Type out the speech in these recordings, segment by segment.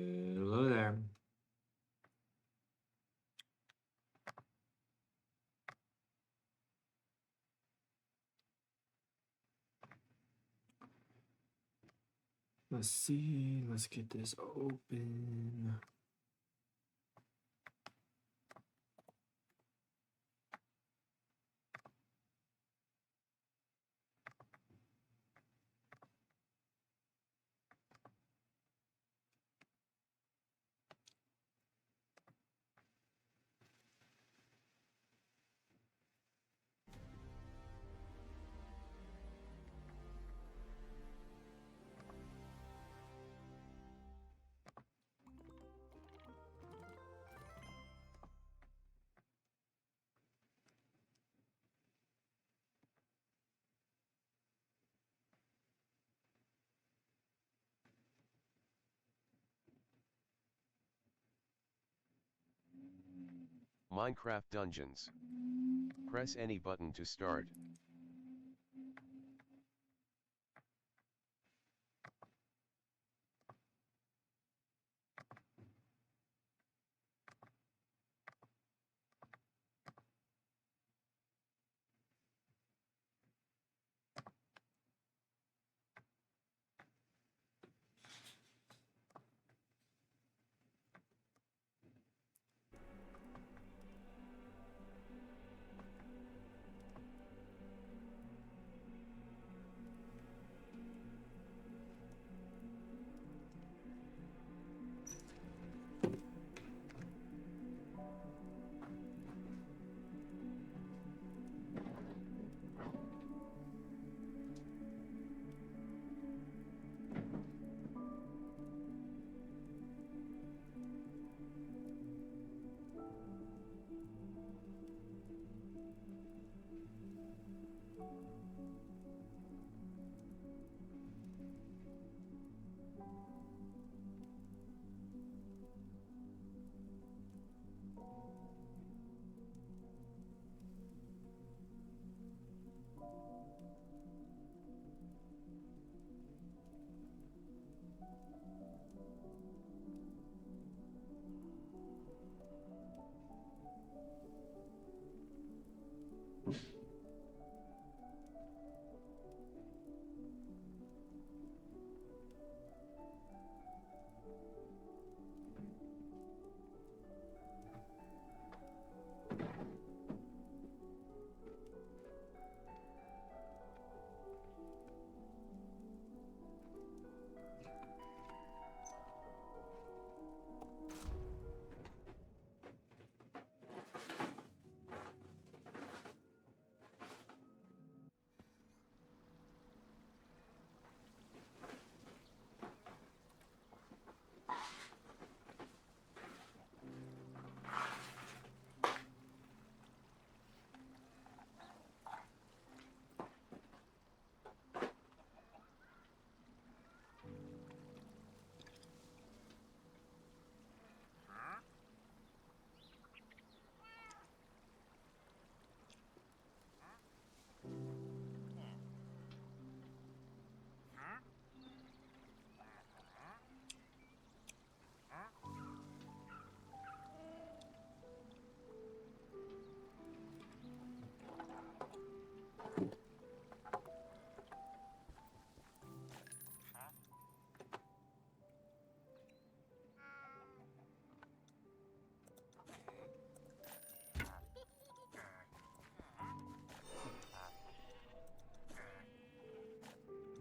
Hello there. Let's see. Let's get this open. Minecraft Dungeons. Press any button to start.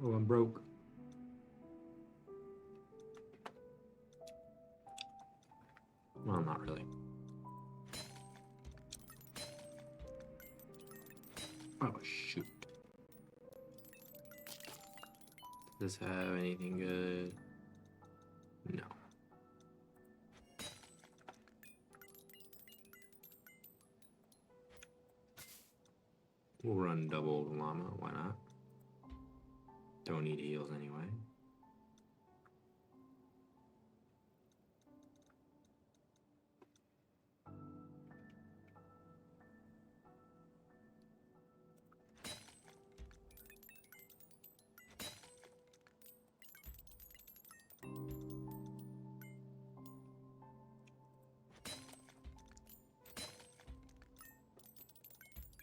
Oh, I'm broke. Well, not really. Oh, shoot. Does this have anything good? No. We'll run double llama. Why not? Don't need heals anyway.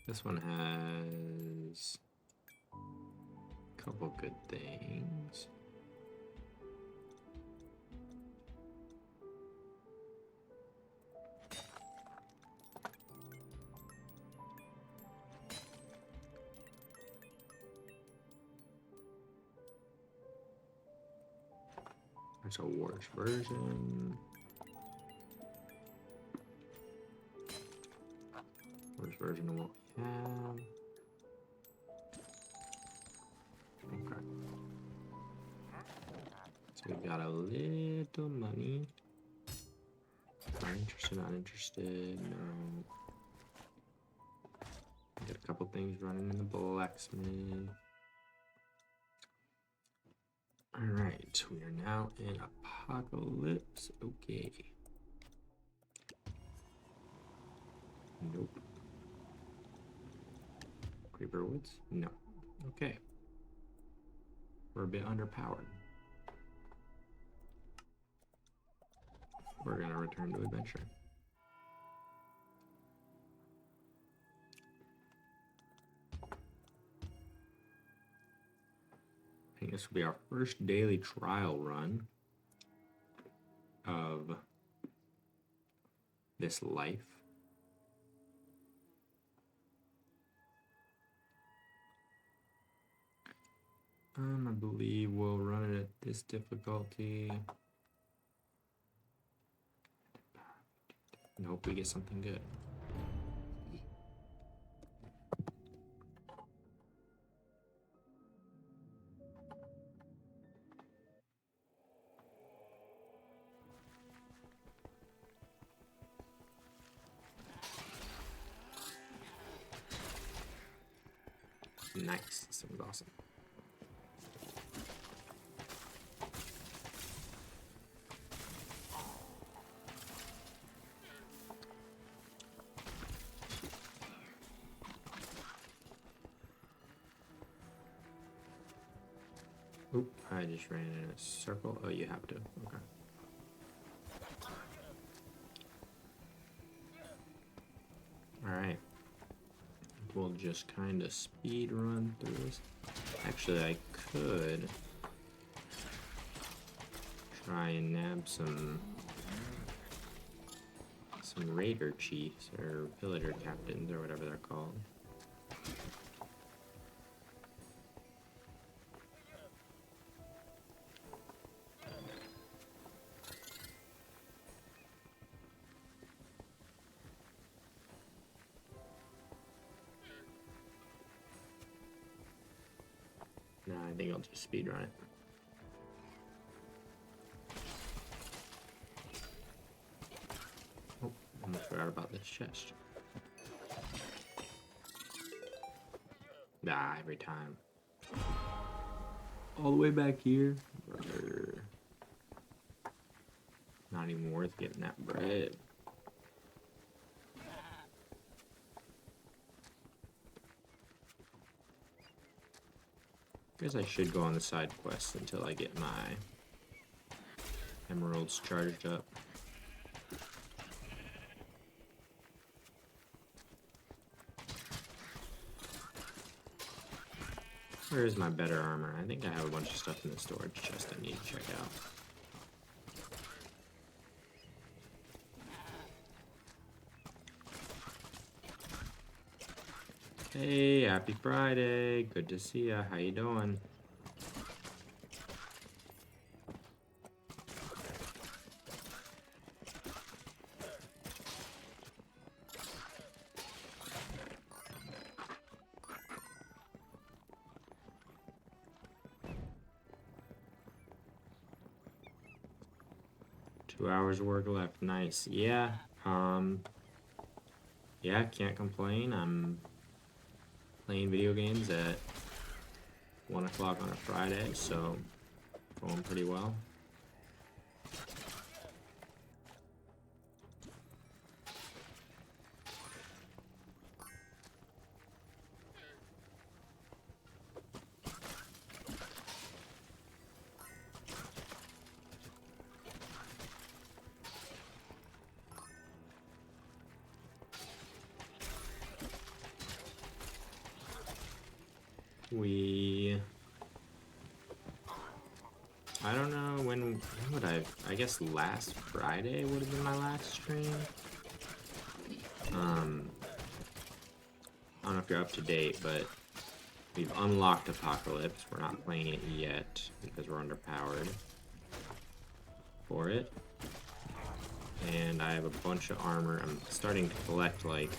This one has a couple good things. There's a worse version. Worst version of what we have. Okay. So we got a little money. Not interested, not interested, no. Got a couple things running in the blacksmith. Alright, we are now in Apocalypse. Okay. Nope. Creeper Woods? No. Okay. We're a bit underpowered. We're gonna return to adventure. I think this will be our first daily trial run of this life. I believe we'll run it at this difficulty. And hope we get something good. Nice, this was awesome. Oop, I just ran in a circle. Oh, you have to. Okay. Alright. We'll just kind of speed run through this. Actually, I could try and nab some raider chiefs or villager captains or whatever they're called. No, I think I'll just speed run it. Oh, almost forgot about this chest. Ah, every time. All the way back here. Brother. Not even worth getting that bread. Guess I should go on the side quest until I get my emeralds charged up. Where is my better armor? I think I have a bunch of stuff in the storage chest I need to check out. Hey, happy Friday. Good to see ya. How you doing? Two hours of work left. Nice. Yeah. Yeah, can't complain. I'm playing video games at 1 o'clock on a Friday, so going pretty well. I don't know when would I guess last Friday would have been my last stream. I don't know if you're up to date, but we've unlocked Apocalypse. We're not playing it yet because we're underpowered for it. And I have a bunch of armor. I'm starting to collect like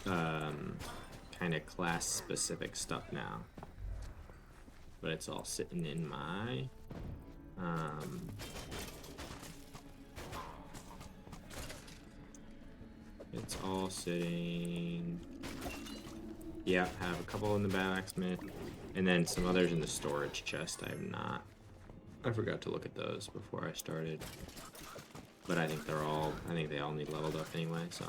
kind of class specific stuff now. But it's all sitting in my it's all sitting. Yeah, I have a couple in the blacksmith, and then some others in the storage chest. I forgot to look at those before I started. But I think they all need leveled up anyway, so.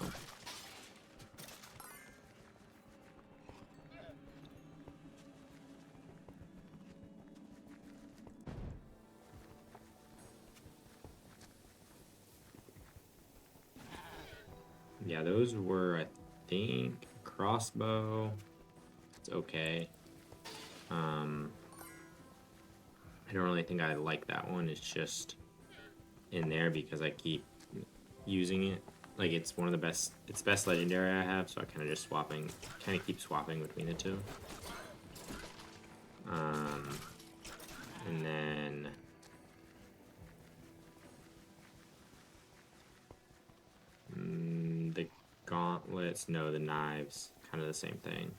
Yeah, those were, I think, crossbow. It's okay. I don't really think I like that one. It's just in there because I keep using it. Like, it's one of the best, it's best legendary I have, so I kind of just keep swapping between the two. And then the gauntlets, no, the knives, kind of the same thing.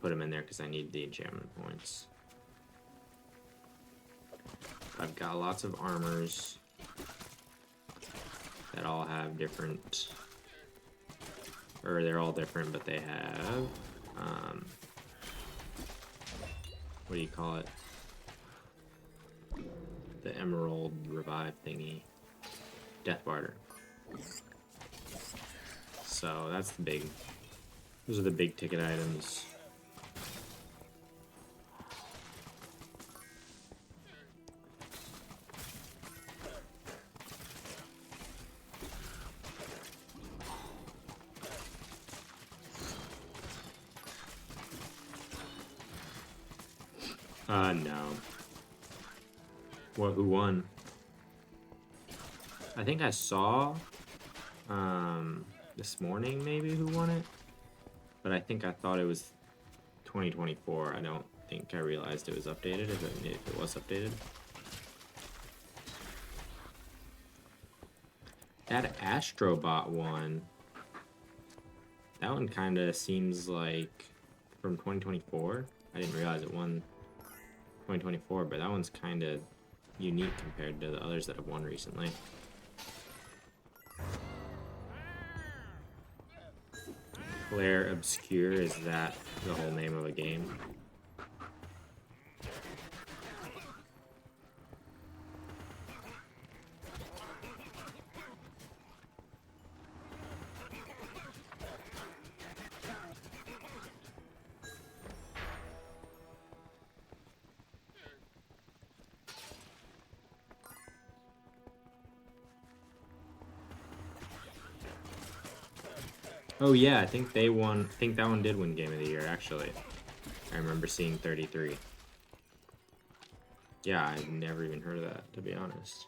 Put them in there because I need the enchantment points. I've got lots of armors that all have different, or they're all different, but they have, what do you call it? The emerald revive thingy. Death barter. So that's those are the big ticket items. No. What, who won? I think I saw, this morning maybe who won it, but I think I thought it was 2024. I don't think I realized it was updated, if it was updated. That Astrobot one, that one kind of seems like from 2024. I didn't realize it won 2024, but that one's kind of unique compared to the others that have won recently. Clair Obscure, is that the whole name of a game? Oh yeah, I think they won. I think that one did win Game of the Year, actually. I remember seeing 33. Yeah, I've never even heard of that, to be honest.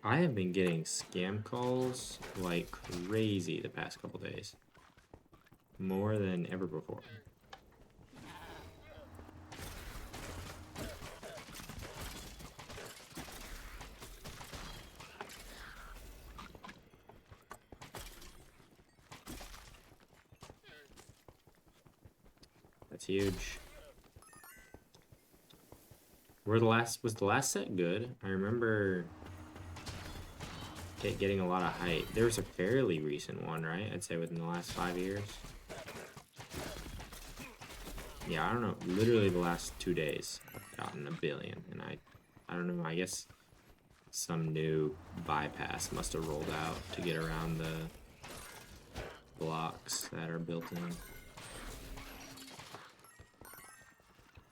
I have been getting scam calls like crazy the past couple days. More than ever before. That's huge. Was the last set good? I remember getting a lot of hype. There was a fairly recent one, right? I'd say within the last 5 years. Yeah, I don't know. Literally the last 2 days, I've gotten 1 billion, and I don't know. I guess some new bypass must have rolled out to get around the blocks that are built in.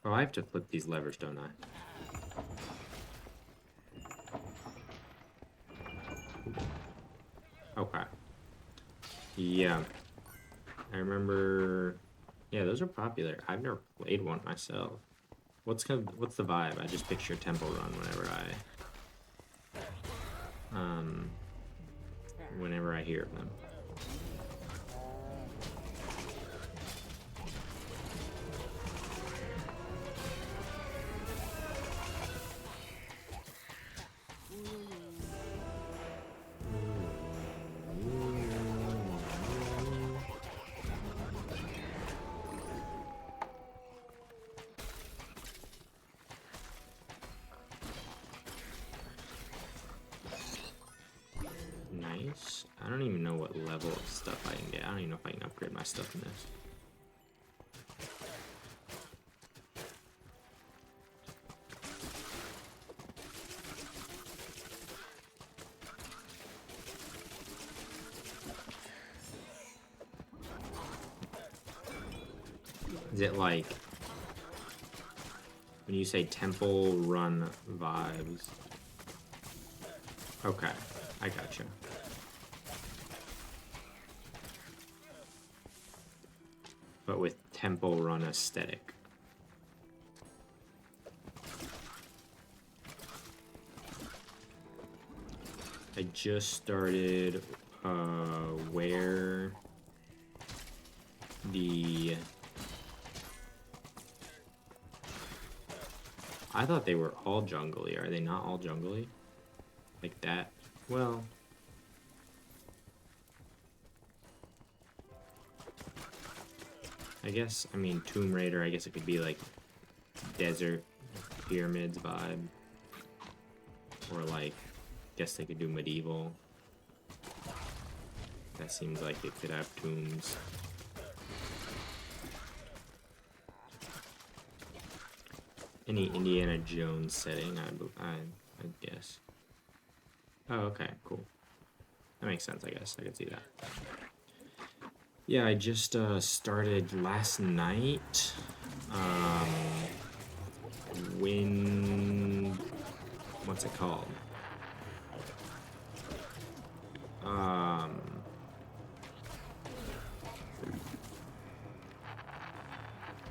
Oh, I have to flip these levers, don't I? Okay. Yeah. I remember, yeah, those are popular. I've never played one myself. What's the vibe? I just picture Temple Run whenever I hear of them. Nice. I don't even know what level of stuff I can get. I don't even know if I can upgrade my stuff in this. Is it like when you say Temple Run vibes? Okay, I gotcha. But with Temple Run aesthetic. I just started where the... I thought they were all jungly. Are they not all jungly? Like that? Well... I guess, I mean, Tomb Raider, I guess it could be like desert pyramids vibe. Or like, I guess they could do medieval. That seems like it could have tombs. Any Indiana Jones setting, I guess. Oh, okay, cool. That makes sense, I guess. I could see that. Yeah, I just started last night. What's it called?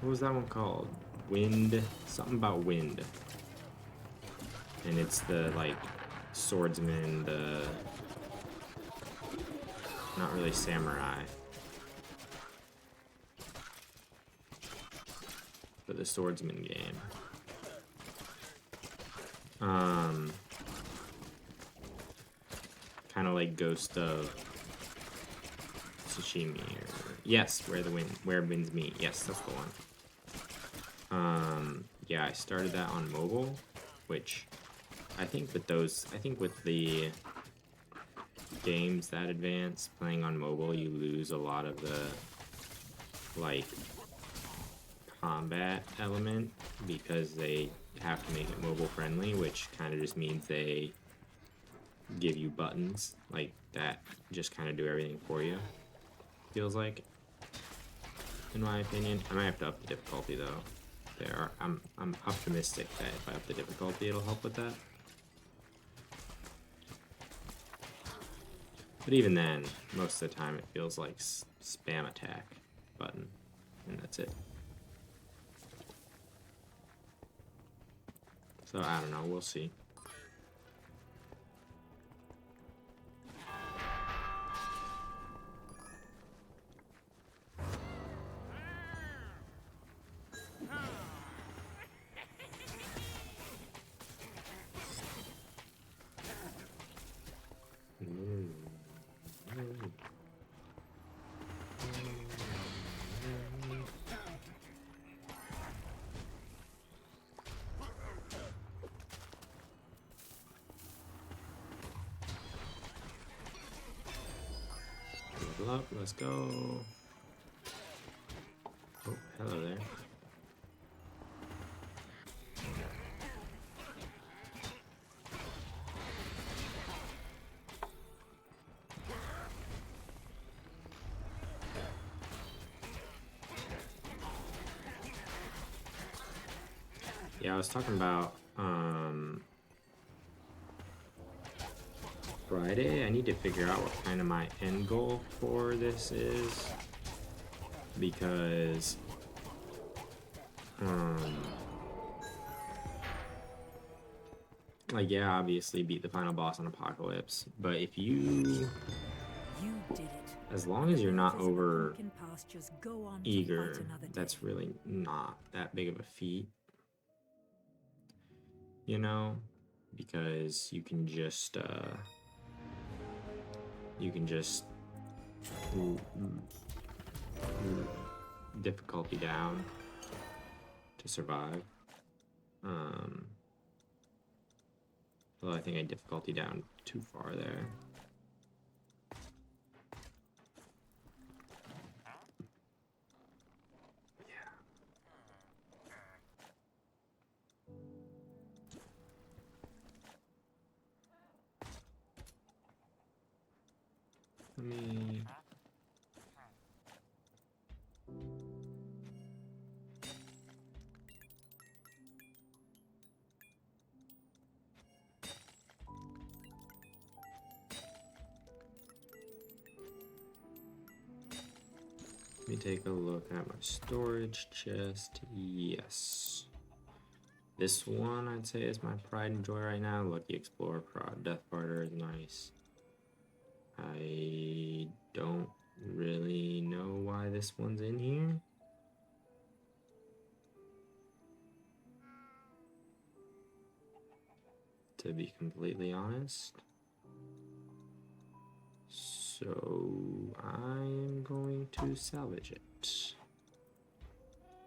What was that one called? Wind, something about wind. And it's the, like, swordsman, not really samurai. But the swordsman game. Kind of like Ghost of Tsushima. Yes, where winds meet. Yes, that's the one. Yeah, I started that on mobile, which I think with the games that advance, playing on mobile, you lose a lot of the, like, combat element because they have to make it mobile friendly, which kind of just means they give you buttons like that just kind of do everything for you, feels like, in my opinion. I might have to up the difficulty though. I'm optimistic that if I up the difficulty it'll help with that. But even then, most of the time it feels like spam attack button, and that's it. So I don't know, we'll see. Level up, let's go. Oh, hello there. Yeah, I was talking about Friday. I need to figure out what kind of my end goal for this is. because like, yeah, obviously beat the final boss on Apocalypse, but if you did it. as long as you're not Rovers of the over Pumpkin Pastures go on to eager, fight another that's day. really not that big of a feat, you know, because you can just difficulty down to survive. Well, I think I difficulty down too far there. Let me take a look at my storage chest. Yes. This one I'd say is my pride and joy right now. Lucky Explorer Prod. Death Barter is nice. I don't really know why this one's in here. To be completely honest. So I'm going to salvage it.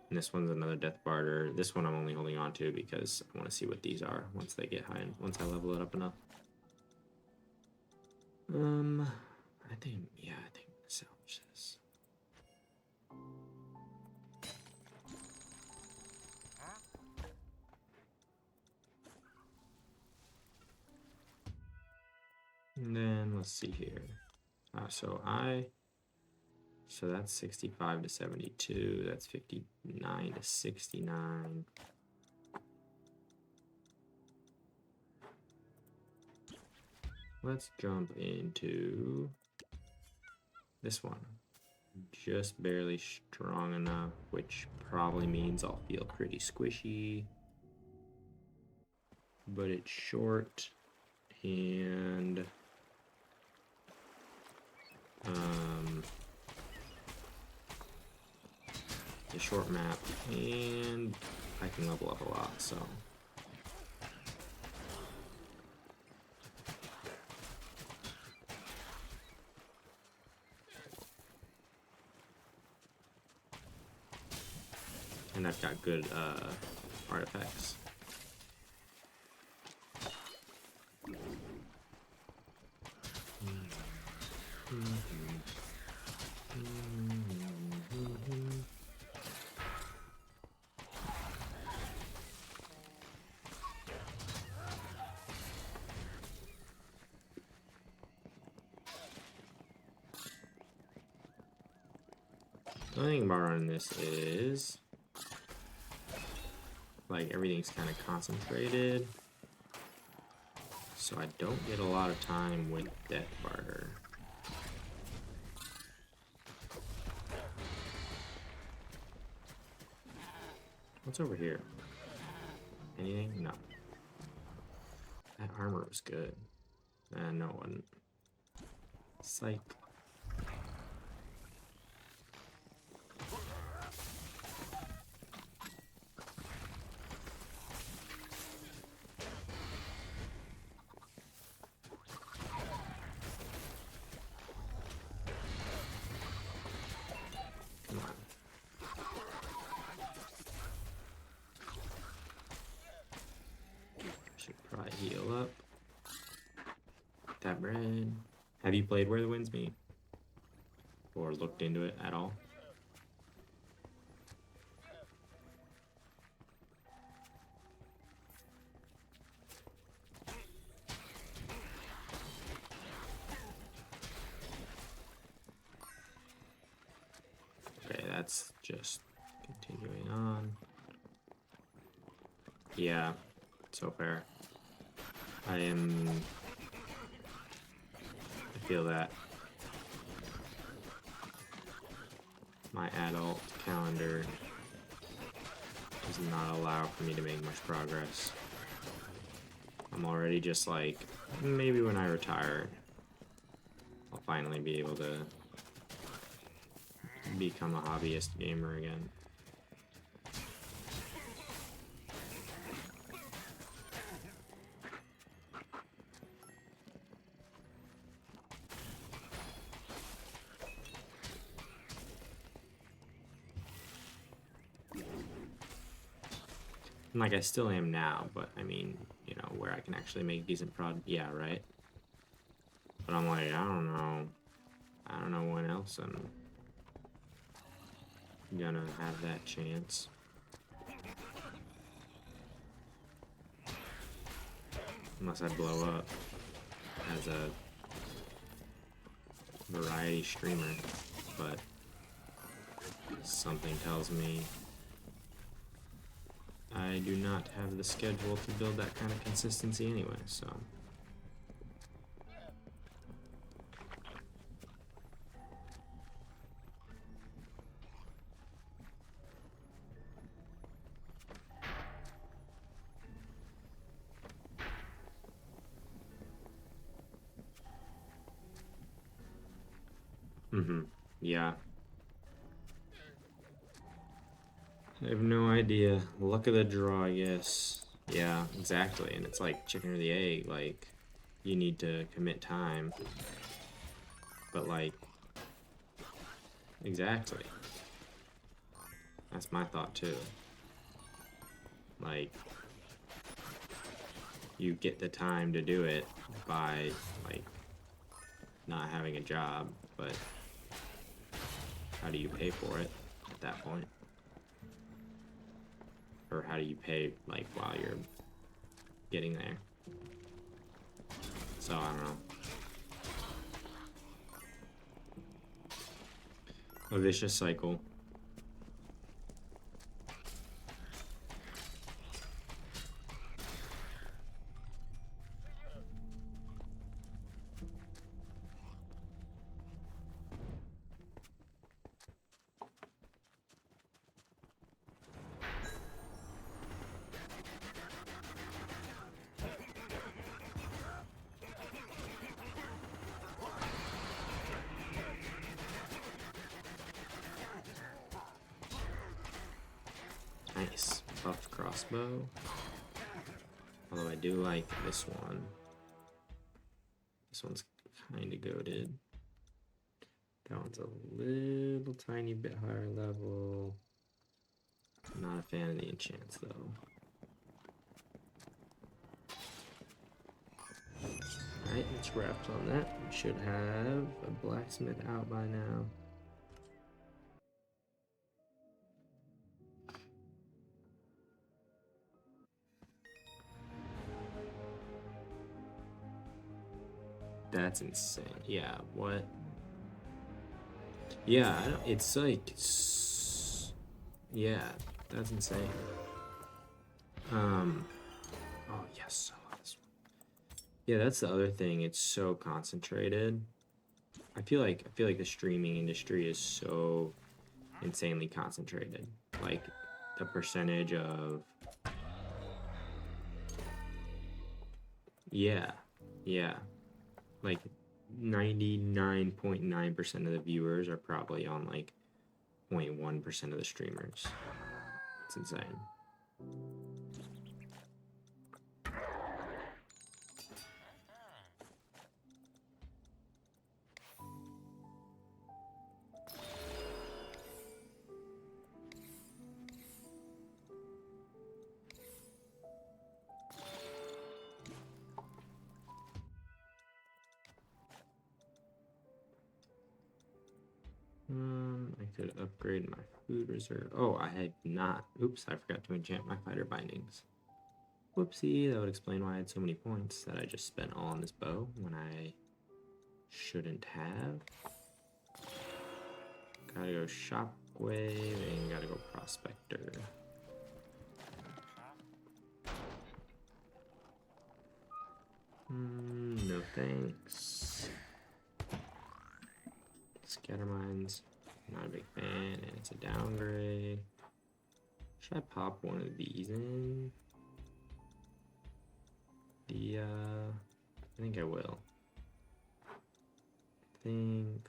And this one's another Death Barter. This one I'm only holding on to because I want to see what these are once they get high and once I level it up enough. I think salvage this. And then let's see here. So that's 65 to 72. That's 59 to 69. Let's jump into this one. Just barely strong enough, which probably means I'll feel pretty squishy. But it's short and a short map, and I can level up a lot, so and I've got good artifacts. The only thing about running this is like everything's kind of concentrated, so I don't get a lot of time with Death Barter. What's over here? Anything? No. That armor was good. No, it wasn't. Psych. Come on. Should probably heal up. That bread. Have you played Where the Winds Meet? Or looked into it at all? Okay, that's just continuing on. Yeah, so fair. I feel that. my adult calendar does not allow for me to make much progress. I'm already just like, maybe when I retire, I'll finally be able to become a hobbyist gamer again. And like I still am now, but I mean, you know, where I can actually make decent yeah, right? But I'm like, I don't know when else I'm gonna have that chance. Unless I blow up as a variety streamer, but something tells me I do not have the schedule to build that kind of consistency anyway, so. Yeah. I have no idea. Luck of the draw, I guess. Yeah, exactly. And it's like chicken or the egg. Like, you need to commit time. But, like, exactly. That's my thought, too. Like, you get the time to do it by, like, not having a job. But how do you pay for it at that point? Or how do you pay, like, while you're getting there? So, I don't know. A vicious cycle. Nice. Buffed crossbow. Although I do like this one. This one's kind of goated. That one's a little tiny bit higher level. Not a fan of the enchants though. Alright, let's wrap on that. We should have a blacksmith out by now. That's insane. Yeah, what? Yeah, I don't, it's like, yeah, that's insane. Oh yes, I love this one. Yeah, that's the other thing. It's so concentrated. I feel like the streaming industry is so insanely concentrated. Like the percentage of, yeah, like 99.9% of the viewers are probably on like 0.1% of the streamers. It's insane. I could upgrade my food reserve. Oh, I had not. Oops, I forgot to enchant my fighter bindings. Whoopsie, that would explain why I had so many points that I just spent all on this bow when I shouldn't have. Gotta go Shockwave and gotta go Prospector. No thanks. Scattermines. Not a big fan, and it's a downgrade. Should I pop one of these in? I think I will. I think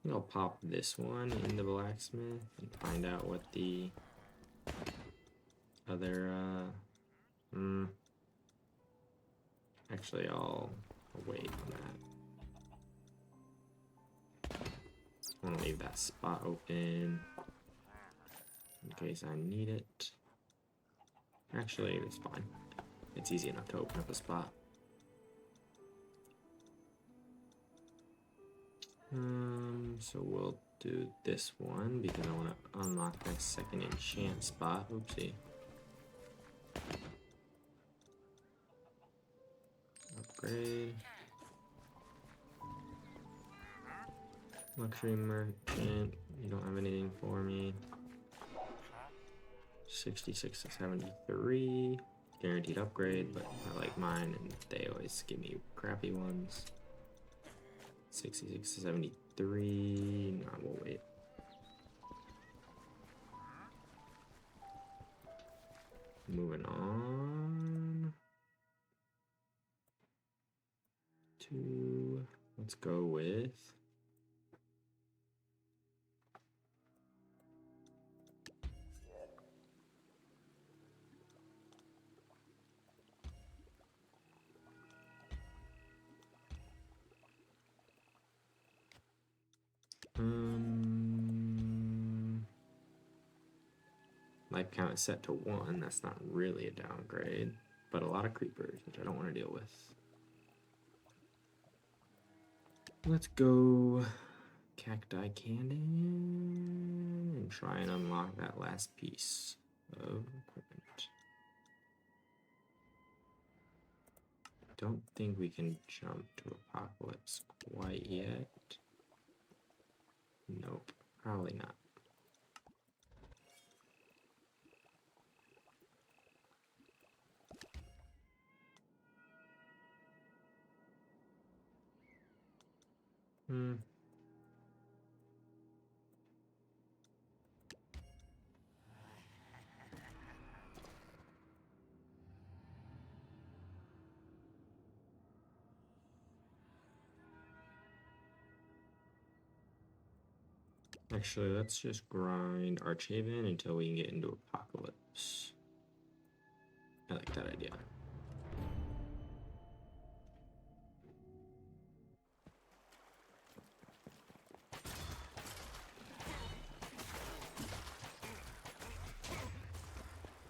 I'll pop this one in the blacksmith and find out what the other, actually I'll wait on that. I want to leave that spot open in case I need it. Actually, it's fine. It's easy enough to open up a spot. So we'll do this one because I want to unlock my second enchant spot. Oopsie. Upgrade. Luxury merchant. You don't have anything for me. 66 to 73. Guaranteed upgrade, but I like mine and they always give me crappy ones. 66 to 73. No, we'll wait. Moving on to, let's go with life count is set to 1. That's not really a downgrade, but a lot of creepers, which I don't want to deal with. Let's go Cacti Cannon and try and unlock that last piece of equipment. Don't think we can jump to Apocalypse quite yet. Nope, probably not. Actually, let's just grind Archhaven until we can get into Apocalypse. I like that idea.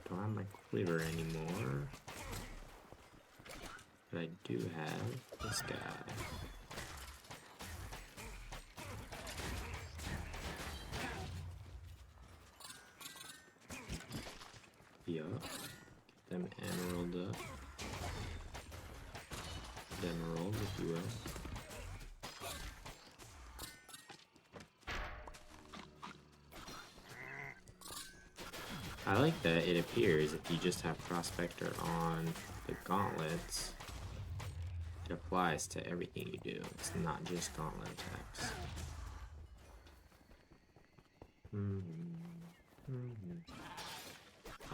Don't have my quiver anymore, but I do have this guy. Yup. Get them emerald up. Emerald, if you will. I like that it appears if you just have Prospector on the gauntlets, it applies to everything you do. It's not just gauntlet attacks.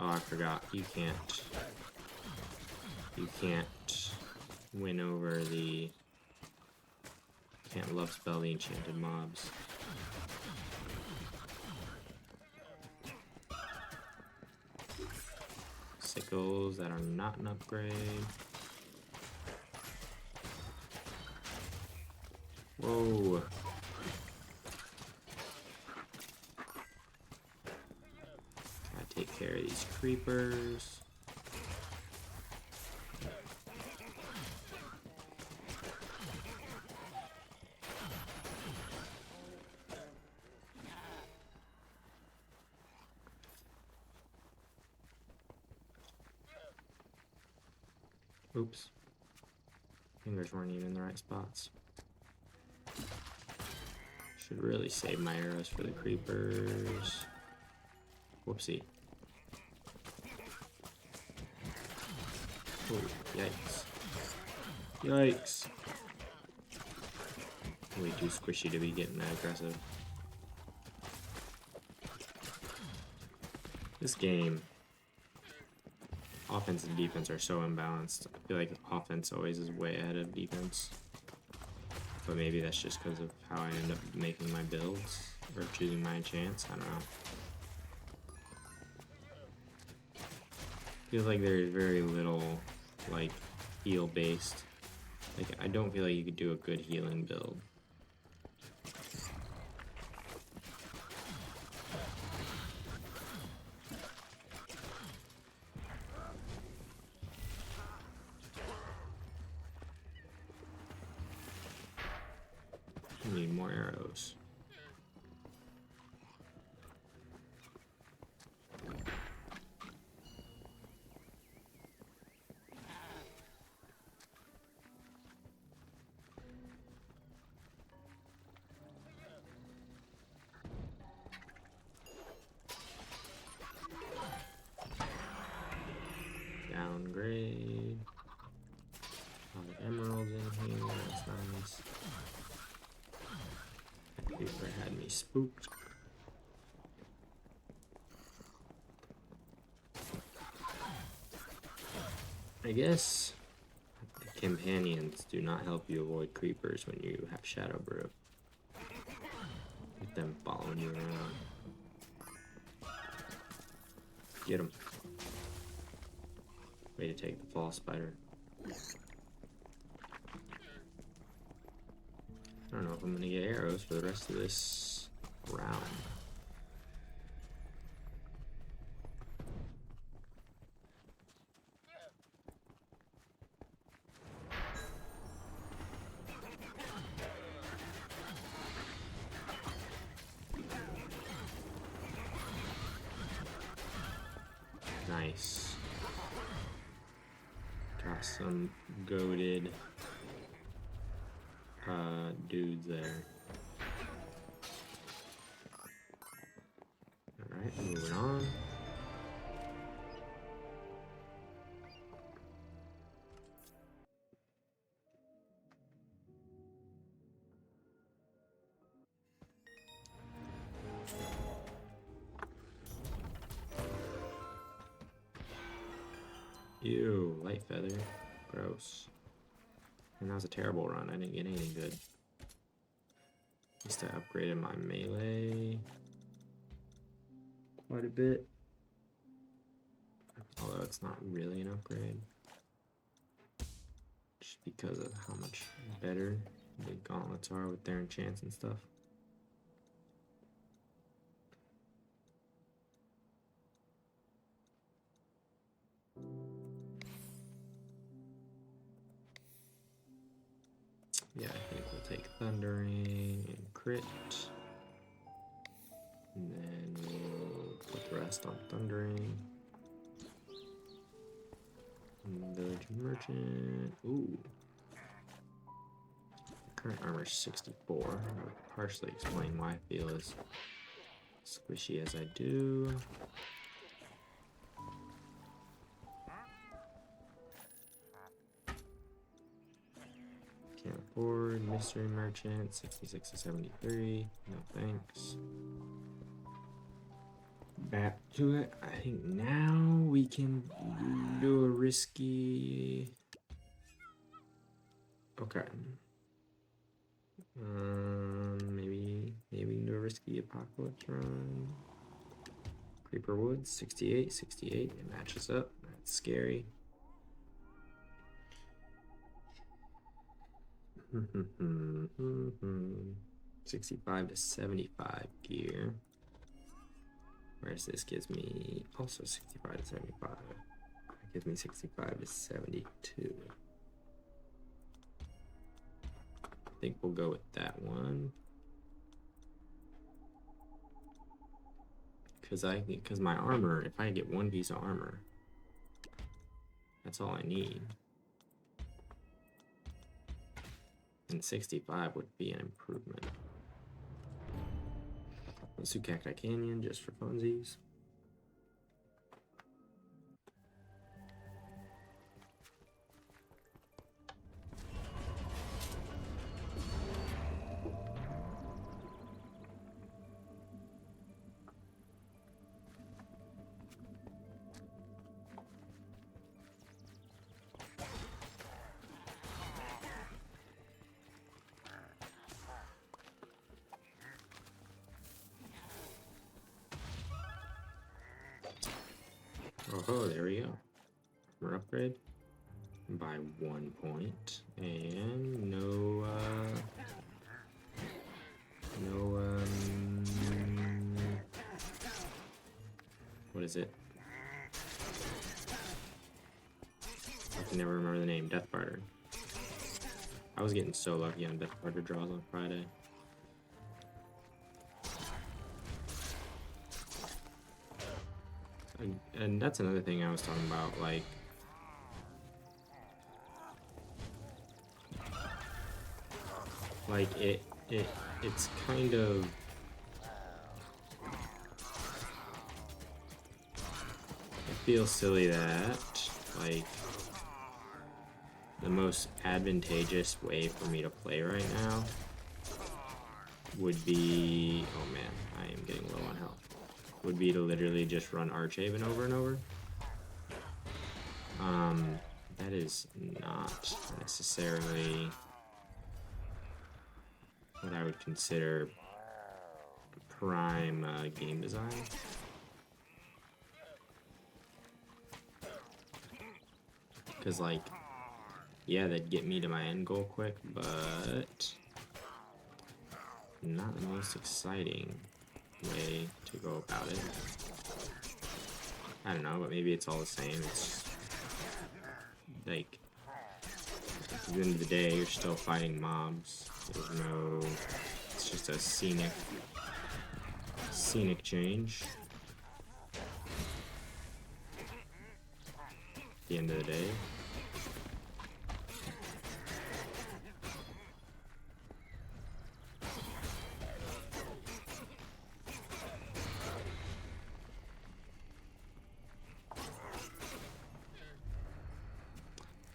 Oh, I forgot. You can't win over the... Can't love spell the enchanted mobs. Sickles that are not an upgrade. Whoa. Gotta take care of these creepers. Oops. Fingers weren't even in the right spots. Should really save my arrows for the creepers. Whoopsie. Oh, yikes. Yikes. Way too squishy to be getting that aggressive. This game, offense and defense are so imbalanced. I feel like offense always is way ahead of defense. But maybe that's just because of how I end up making my builds or choosing my enchants. I don't know. Feels like there's very little like heal based. Like I don't feel like you could do a good healing build. I need more arrows. Downgrade. All the emeralds in here, that's nice. That creeper had me spooked. I guess the companions do not help you avoid creepers when you have Shadow Brew. With them following you around. Get him. Way to take the fall spider. I don't know if I'm gonna get arrows for the rest of this round. Nice. Got some goated dudes there. Alright, moving on. Ew, light feather. Gross. And that was a terrible run. I didn't get anything good. At least I upgraded my melee quite a bit. Although it's not really an upgrade. Just because of how much better the gauntlets are with their enchants and stuff. Yeah, I think we'll take Thundering and Crit. And then we'll put the rest on Thundering. And Village Merchant. Ooh. Current armor is 64. That would partially explain why I feel as squishy as I do. Can't afford Mystery Merchant, 66 to 73. No thanks. Back to it. I think now we can do a risky. Okay. Maybe we can do a risky apocalypse run. Creeper Woods, 68, 68. It matches up. That's scary. 65 to 75 gear. Whereas this gives me also 65 to 75. That gives me 65 to 72. I think we'll go with that one. Because my armor, if I get one piece of armor, that's all I need. And 65 would be an improvement. Let's do Cacti Canyon just for funsies. Oh, there we go. Armor upgrade by 1 point, and no, what is it? I can never remember the name. Death Barter. I was getting so lucky on Death Barter draws on Friday. And that's another thing I was talking about, like it's kind of, it feels silly that like the most advantageous way for me to play right now would be, oh man, I am getting low on health, would be to literally just run Archhaven over and over. That is not necessarily what I would consider prime game design. Because, like, yeah, that'd get me to my end goal quick, but not the most exciting way to go about it. I don't know, but maybe it's all the same. It's like, at the end of the day, you're still fighting mobs. There's no, it's just a scenic change. At the end of the day.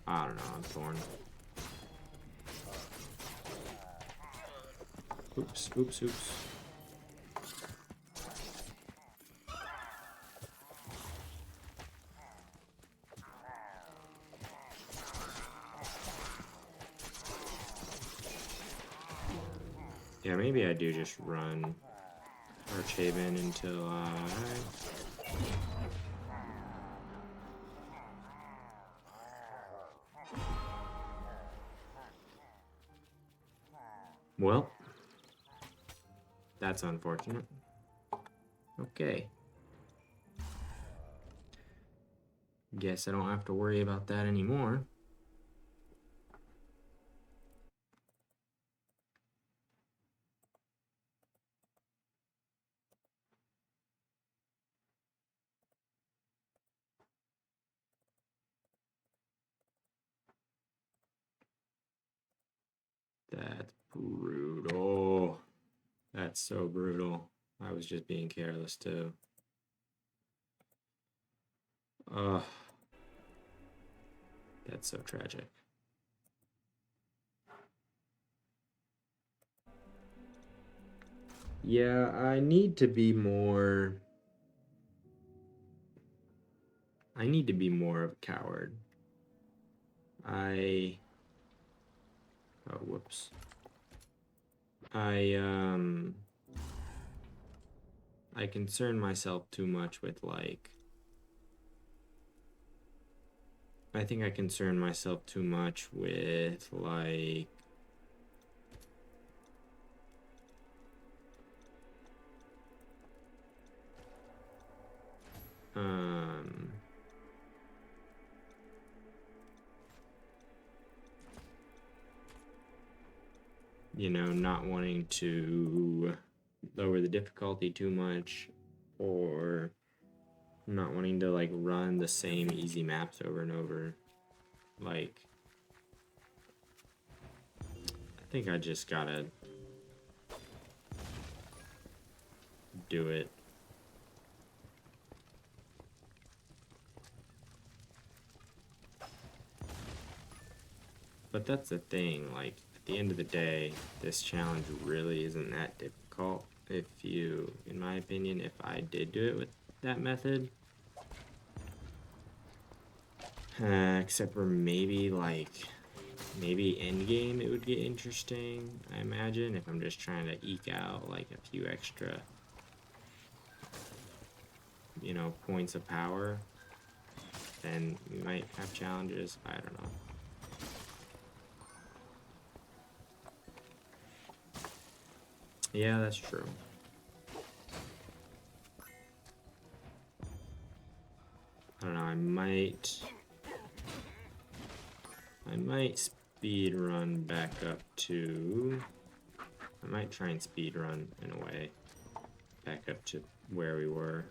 I don't know, I'm torn. Oops, oops, oops. Yeah, maybe I do just run Archhaven until well, that's unfortunate. Okay. Guess I don't have to worry about that anymore. That's brutal. That's so brutal. I was just being careless too. Ugh. That's so tragic. Yeah, I need to be more of a coward. Oh, whoops. I concern myself too much with, like, I think I concern myself too much with, like, you know, not wanting to lower the difficulty too much, or not wanting to, like, run the same easy maps over and over. Like, I think I just gotta do it. But that's the thing, like, at the end of the day, this challenge really isn't that difficult. If you, in my opinion, if I did do it with that method, except for maybe, like, maybe endgame it would get interesting, I imagine, if I'm just trying to eke out, like, a few extra, you know, points of power. then we might have challenges. I don't know. Yeah, that's true. I don't know, I might speed run back up to, I might try and speed run in a way back up to where we were.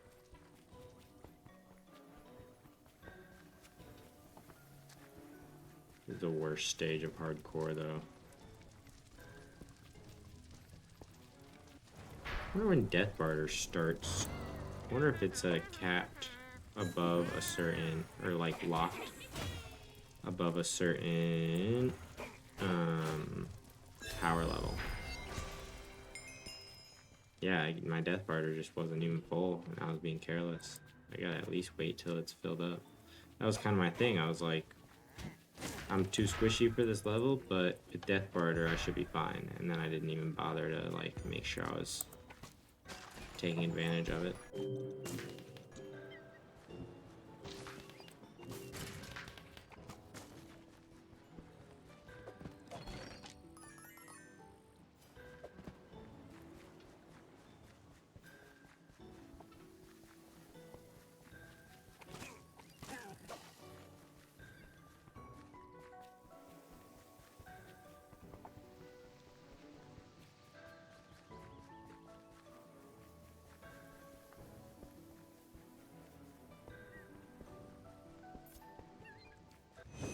This is the worst stage of hardcore though. I wonder when Death Barter starts. I wonder if it's capped above a certain, or like locked above a certain power level. Yeah, my Death Barter just wasn't even full and I was being careless. I gotta at least wait till it's filled up. That was kind of my thing. I was like, I'm too squishy for this level, but with Death Barter I should be fine. And then I didn't even bother to like make sure I was taking advantage of it.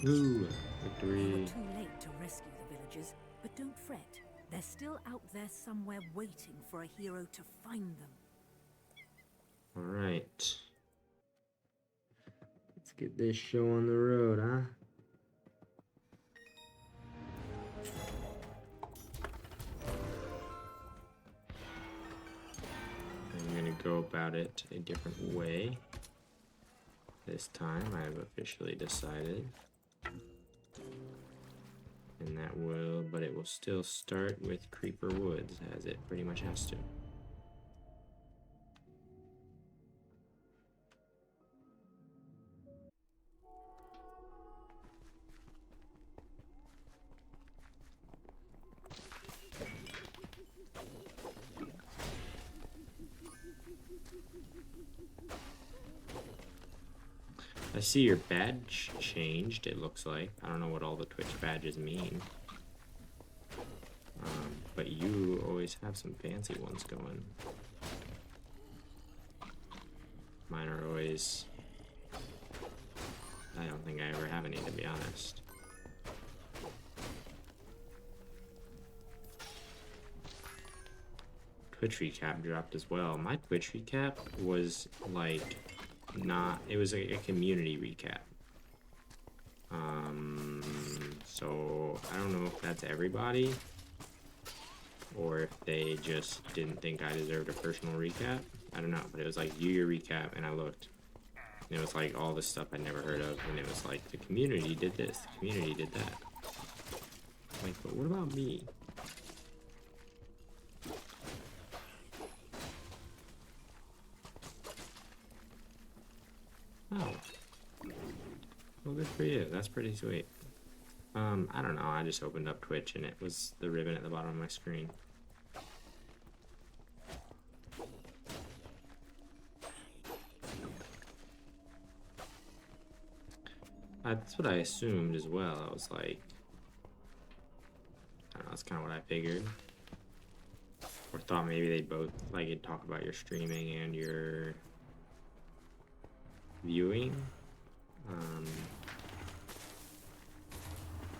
Ooh, You victory. were too late to rescue the villagers, but don't fret. They're still out there somewhere waiting for a hero to find them. Alright. Let's get this show on the road, huh? I'm gonna go about it a different way. This time I've officially decided. And that will, but it will still start with Creeper Woods, as it pretty much has to. I see your badge changed, it looks like. I don't know what all the Twitch badges mean. But you always have some fancy ones going. Mine are always... I don't think I ever have any, to be honest. Twitch recap dropped as well. My Twitch recap was like not, it was a community recap. So I don't know if that's everybody or if they just didn't think I deserved a personal recap. I don't know, but it was like do your recap, and I looked and it was like all this stuff I'd never heard of, and it was like the community did this, the community did that. Like, but what about me? Oh. Well, good for you. That's pretty sweet. I don't know. I just opened up Twitch and it was the ribbon at the bottom of my screen. That's what I assumed as well. I was like, I don't know. That's kind of what I figured. Or thought maybe they'd both, like, it'd talk about your streaming and your viewing.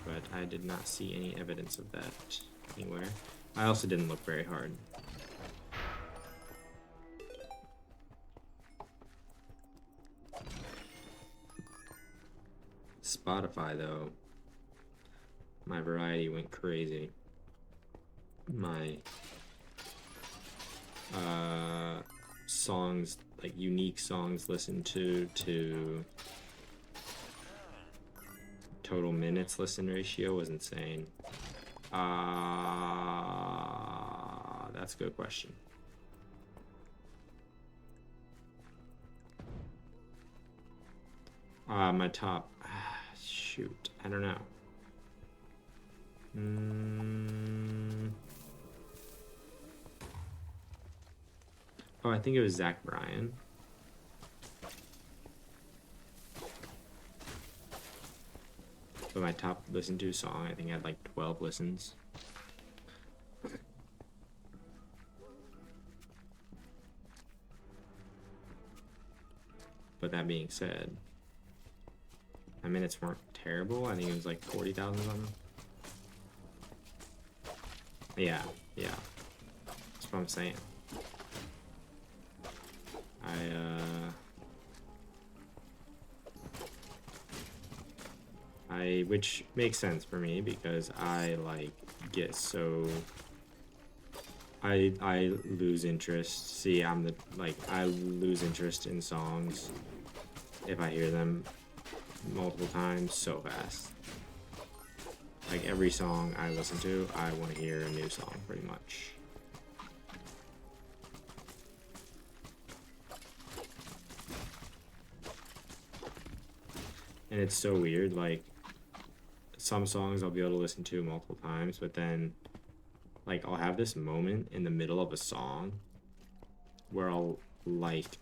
But I did not see any evidence of that anywhere. I also didn't look very hard. Spotify, though, my variety went crazy. My songs, like unique songs listened to total minutes listen ratio was insane. That's a good question. My top. Shoot, I don't know. Oh, I think it was Zach Bryan. But my top listened to song, I think I had like 12 listens. But that being said, my minutes weren't terrible. I think it was like 40,000 something. Yeah. That's what I'm saying. Which makes sense for me because I like get so I lose interest. See, I lose interest in songs if I hear them multiple times so fast. Like every song I listen to, I want to hear a new song pretty much. And it's so weird, like some songs I'll be able to listen to multiple times, but then like I'll have this moment in the middle of a song where I'll like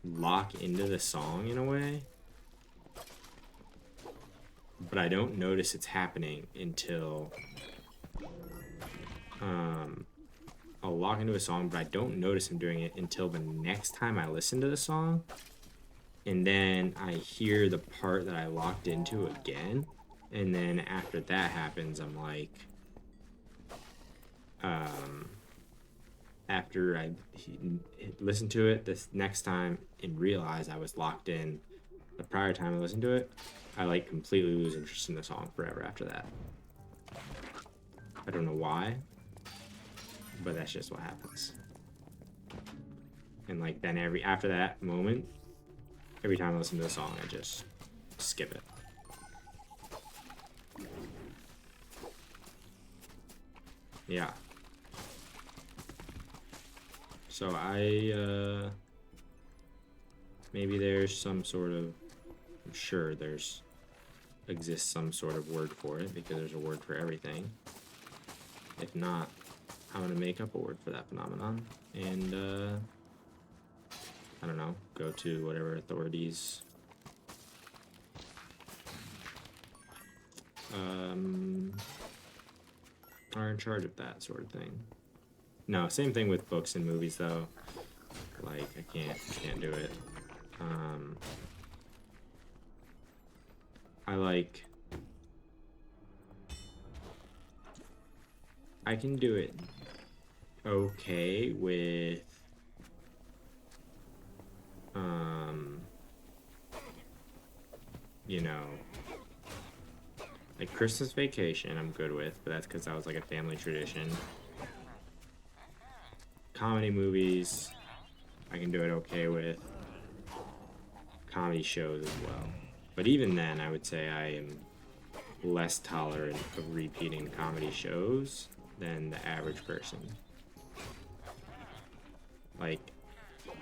lock into the song in a way, but I don't notice it's happening until I'll lock into a song, but I don't notice I'm doing it until the next time I listen to the song, and then I hear the part that I locked into again, and then after that happens, I'm like, after I listened to it this next time and realize I was locked in the prior time I listened to it, I like completely lose interest in the song forever after that. I don't know why, but that's just what happens. And like then after that moment, every time I listen to the song, I just skip it. Yeah. So maybe there's some sort of, I'm sure exists some sort of word for it because there's a word for everything. If not, I'm gonna make up a word for that phenomenon and I don't know, go to whatever authorities are in charge of that sort of thing. No, same thing with books and movies though. Like I can't do it. I can do it okay with you know, like Christmas Vacation I'm good with, but that's because that was like a family tradition. Comedy movies I can do it okay with. Comedy shows as well. But even then I would say I am less tolerant of repeating comedy shows than the average person. Like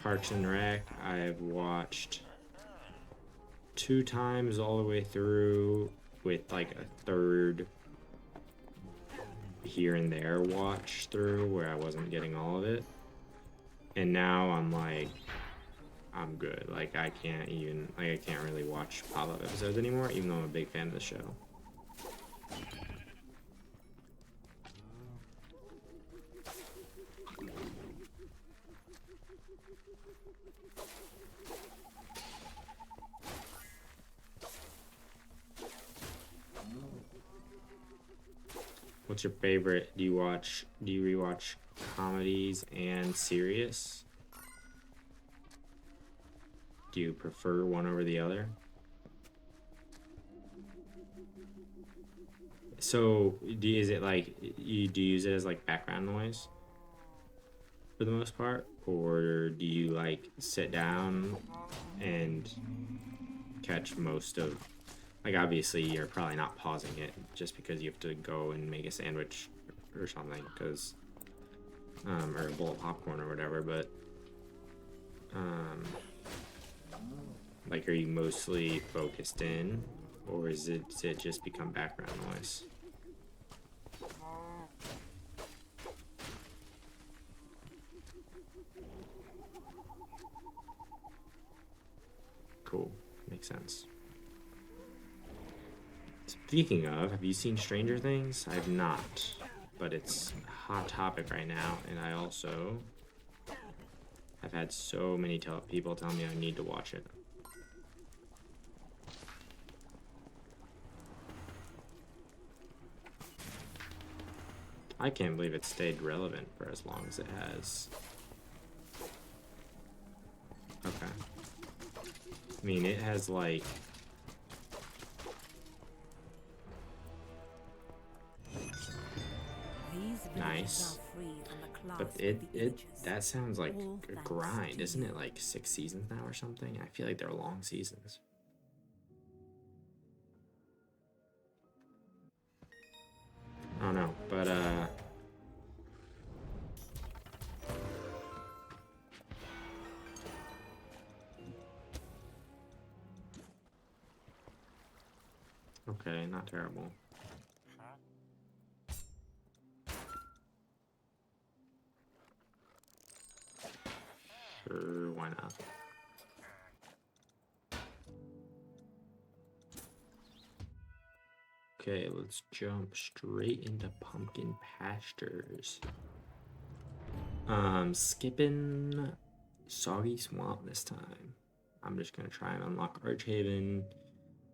Parks and Rec, I've watched 2 times all the way through with like a third here and there watch through where I wasn't getting all of it. And now I'm like, I'm good. Like I can't really watch pop-up episodes anymore, even though I'm a big fan of the show. What's your favorite? Do you rewatch comedies and serious? Do you prefer one over the other? So, is it like do you use it as like background noise for the most part, or do you like sit down and catch most of? Like obviously you're probably not pausing it just because you have to go and make a sandwich or something, because or a bowl of popcorn or whatever, but Like, are you mostly focused in, or does it just become background noise? Cool. Makes sense. Speaking of, have you seen Stranger Things? I've not, but it's a hot topic right now, and I also have had so many people tell me I need to watch it. I can't believe it stayed relevant for as long as it has. Okay. I mean, it has like... Nice. But that sounds like a grind, isn't it? Like 6 seasons now or something? I feel like they're long seasons. I don't know, but okay, not terrible. Sure, why not? Okay, let's jump straight into Pumpkin Pastures. Skipping Soggy Swamp this time. I'm just gonna try and unlock Archhaven,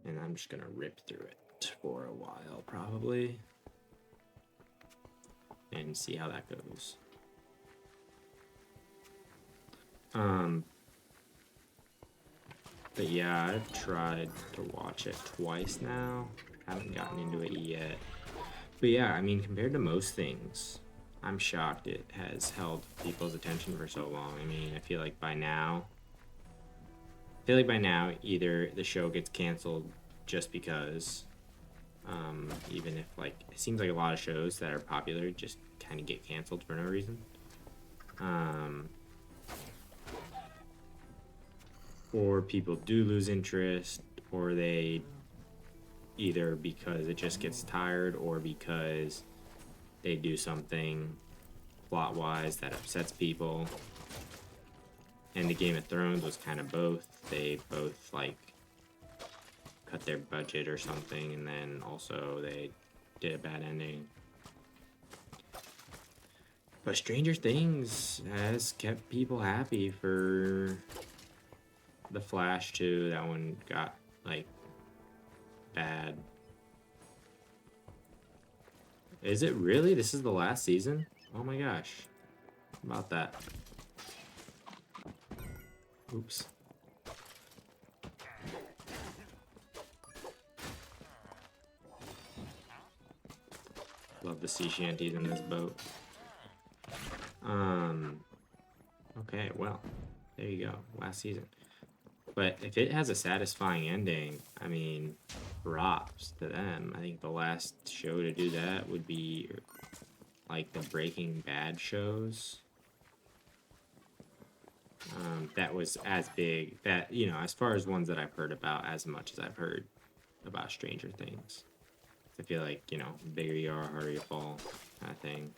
and I'm just gonna rip through it for a while, probably, and see how that goes. But yeah, I've tried to watch it twice now. Haven't gotten into it yet. But yeah, I mean, compared to most things, I'm shocked it has held people's attention for so long. I mean, I feel like by now, either the show gets canceled just because, even if, like, it seems like a lot of shows that are popular just kind of get canceled for no reason. Or people do lose interest, or they either because it just gets tired or because they do something plot-wise that upsets people. And the Game of Thrones was kind of both. They both, like, cut their budget or something, and then also they did a bad ending. But Stranger Things has kept people happy for The Flash too. That one got, like, bad. Is it really? This is the last season? Oh my gosh. How about that? Oops. Love the sea shanties in this boat. Okay, well, there you go. Last season. But if it has a satisfying ending, I mean, props to them. I think the last show to do that would be like the Breaking Bad shows. That was as big, that, you know, as far as ones that I've heard about, as much as I've heard about Stranger Things. I feel like, you know, bigger you are, harder you fall, kind of thing.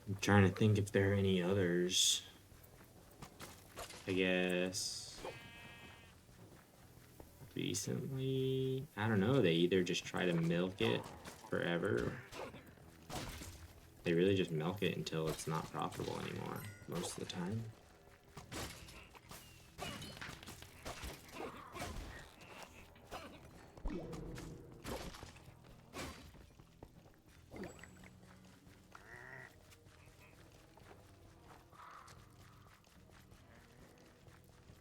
I'm trying to think if there are any others. I guess recently, I don't know, they either just try to milk it forever. They really just milk it until it's not profitable anymore, most of the time.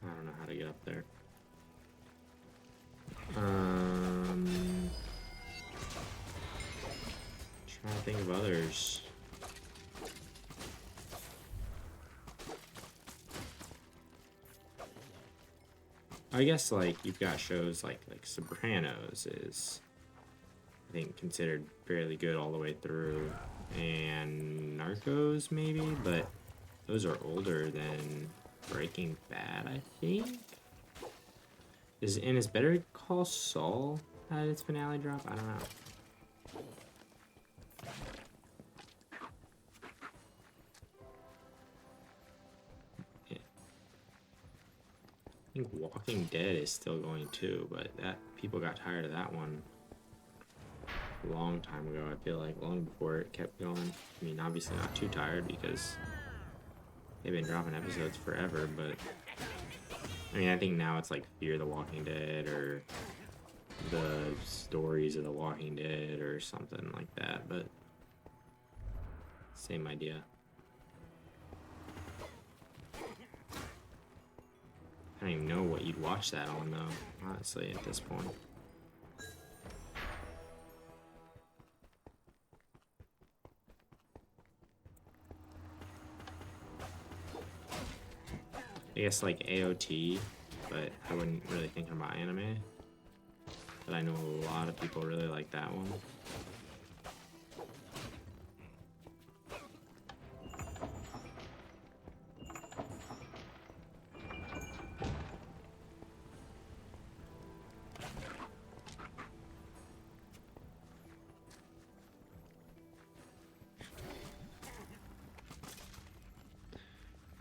I don't know how to get up there. Trying to think of others. I guess like you've got shows like Sopranos is, I think, considered fairly good all the way through, and Narcos maybe, but those are older than Breaking Bad, I think. Is Better Call Saul had its finale drop? I don't know. Yeah. I think Walking Dead is still going too, but that people got tired of that one a long time ago. I feel like long before it kept going. I mean, obviously not too tired because they've been dropping episodes forever, but I mean, I think now it's like Fear the Walking Dead or the Stories of the Walking Dead or something like that, but same idea. I don't even know what you'd watch that on though, honestly, at this point. I guess like AOT, but I wouldn't really think about anime. But I know a lot of people really like that one.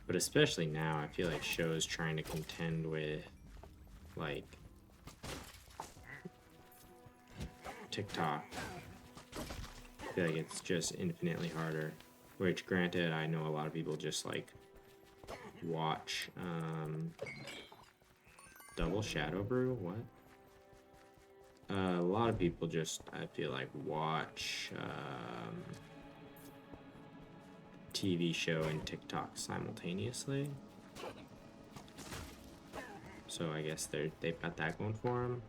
But especially now, I feel like shows trying to contend with, like, TikTok. I feel like it's just infinitely harder. Which, granted, I know a lot of people just, like, watch, Double Shadow Brew? What? A lot of people just, I feel like, watch, TV show and TikTok simultaneously. So I guess they've got that going for them.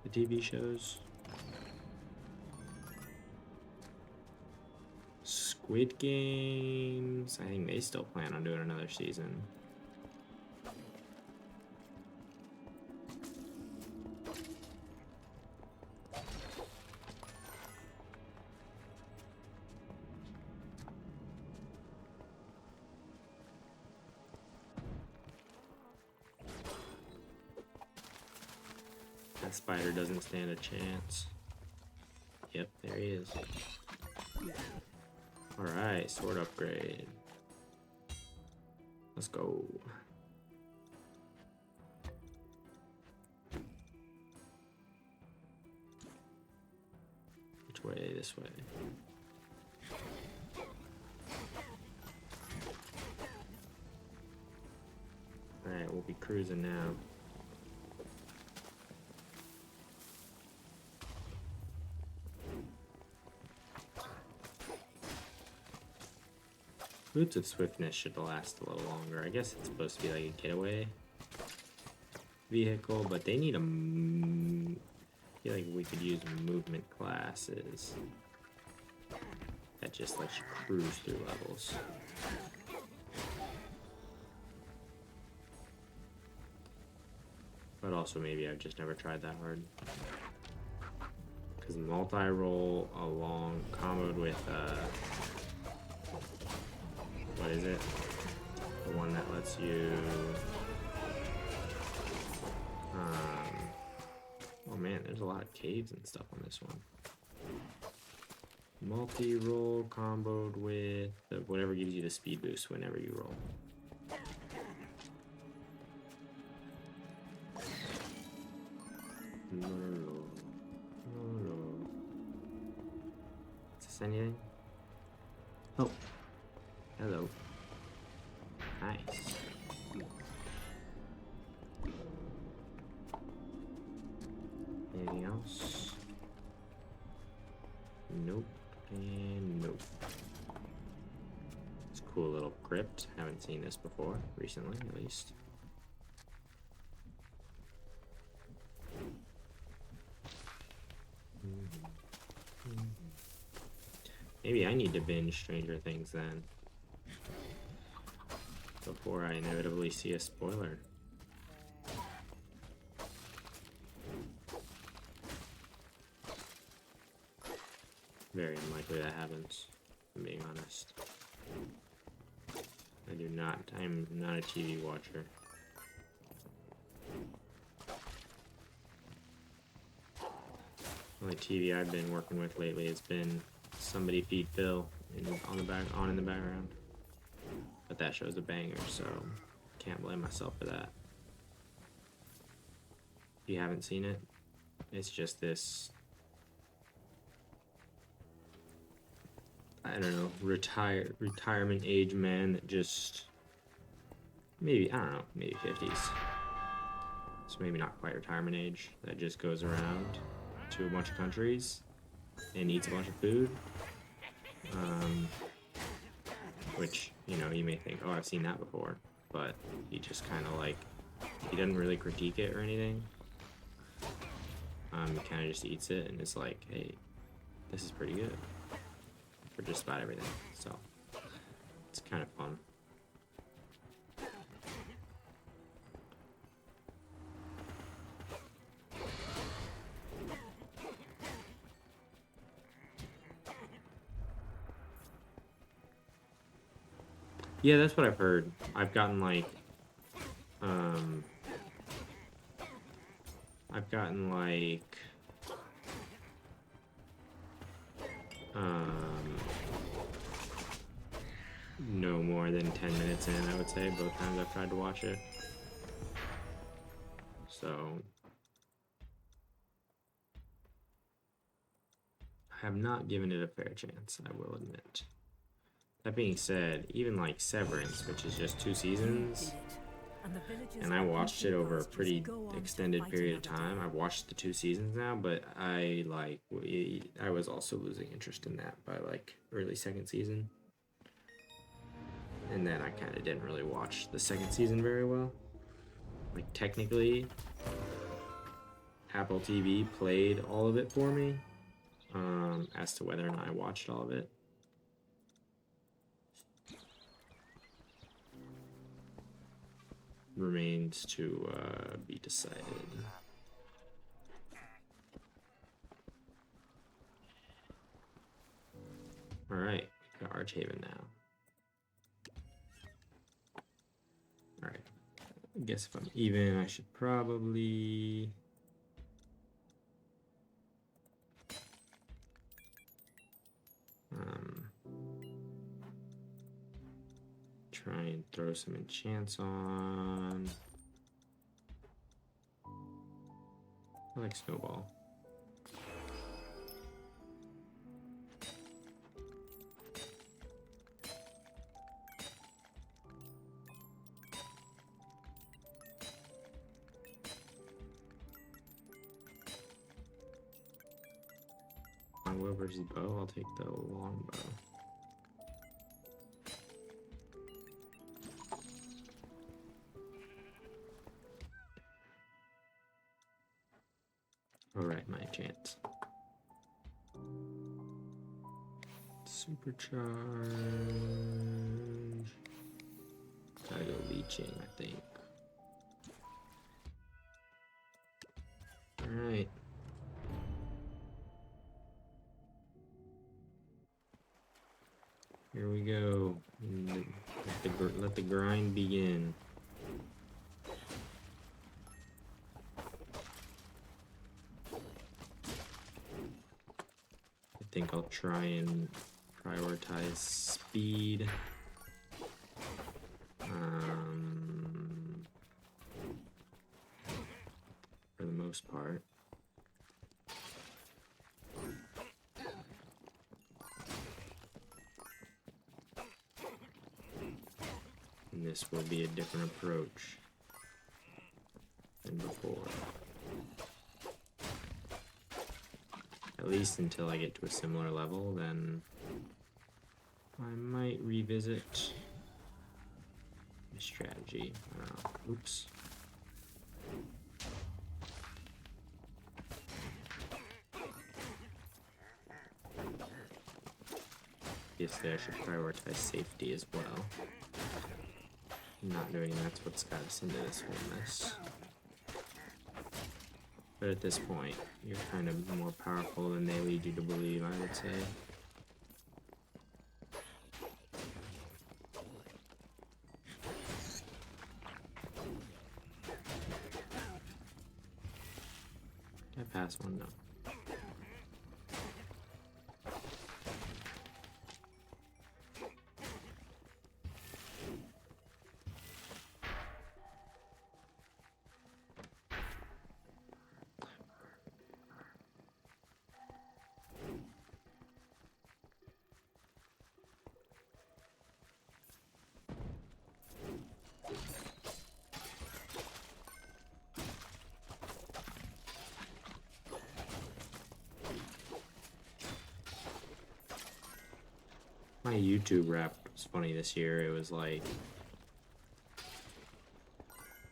The TV shows. Squid Games. I think they still plan on doing another season. That spider doesn't stand a chance. Yep, there he is. Alright, sword upgrade. Let's go. Which way? This way. Alright, we'll be cruising now. Boots of Swiftness should last a little longer. I guess it's supposed to be like a getaway vehicle, but they need a... I feel like we could use movement classes that just lets you cruise through levels. But also maybe I've just never tried that hard. Because multi-roll along comboed with what is it? The one that lets you oh man, there's a lot of caves and stuff on this one. Multi-roll comboed with whatever gives you the speed boost whenever you roll. No. Is this anything? Oh. Hello. Nice. Anything else? Nope. And nope. It's a cool little crypt. Haven't seen this before, recently at least. Maybe I need to binge Stranger Things then, before I inevitably see a spoiler. Very unlikely that happens, if I'm being honest. I'm not a TV watcher. The only TV I've been working with lately has been Somebody Feed Phil in the background. But that show's a banger, so can't blame myself for that. If you haven't seen it, it's just this, I don't know, retirement age man that just maybe 50s. So maybe not quite retirement age, that just goes around to a bunch of countries and eats a bunch of food. Which, you know, you may think, oh, I've seen that before, but he just kind of like, he doesn't really critique it or anything. He kind of just eats it and is like, hey, this is pretty good for just about everything. So it's kind of fun. Yeah, that's what I've heard. I've gotten like, no more than 10 minutes in, I would say, both times I've tried to watch it. So I have not given it a fair chance, I will admit. That being said, even like Severance, which is just 2 seasons, and I watched it over a pretty extended period of time. I've watched the 2 seasons now, but I was also losing interest in that by like early 2nd season. And then I kind of didn't really watch the 2nd season very well. Like technically, Apple TV played all of it for me, as to whether or not I watched all of it. Remains to be decided. Alright, we got Archhaven now. Alright, I guess if I'm even, I should probably... try and throw some enchants on. I like Snowball. Longbow versus bow, I'll take the longbow. Alright, my chance. Supercharge. Gotta go leeching, I think. Alright. Here we go. Let the grind begin. I think I'll try and prioritize speed. For the most part. And this will be a different approach than before. At least until I get to a similar level, then I might revisit the strategy. I don't know. Oops. Obviously, I should prioritize safety as well. Not doing that's what's got us into this whole mess. But at this point, you're kind of more powerful than they lead you to believe, I would say. pass one? No. My YouTube rap was funny this year. It was like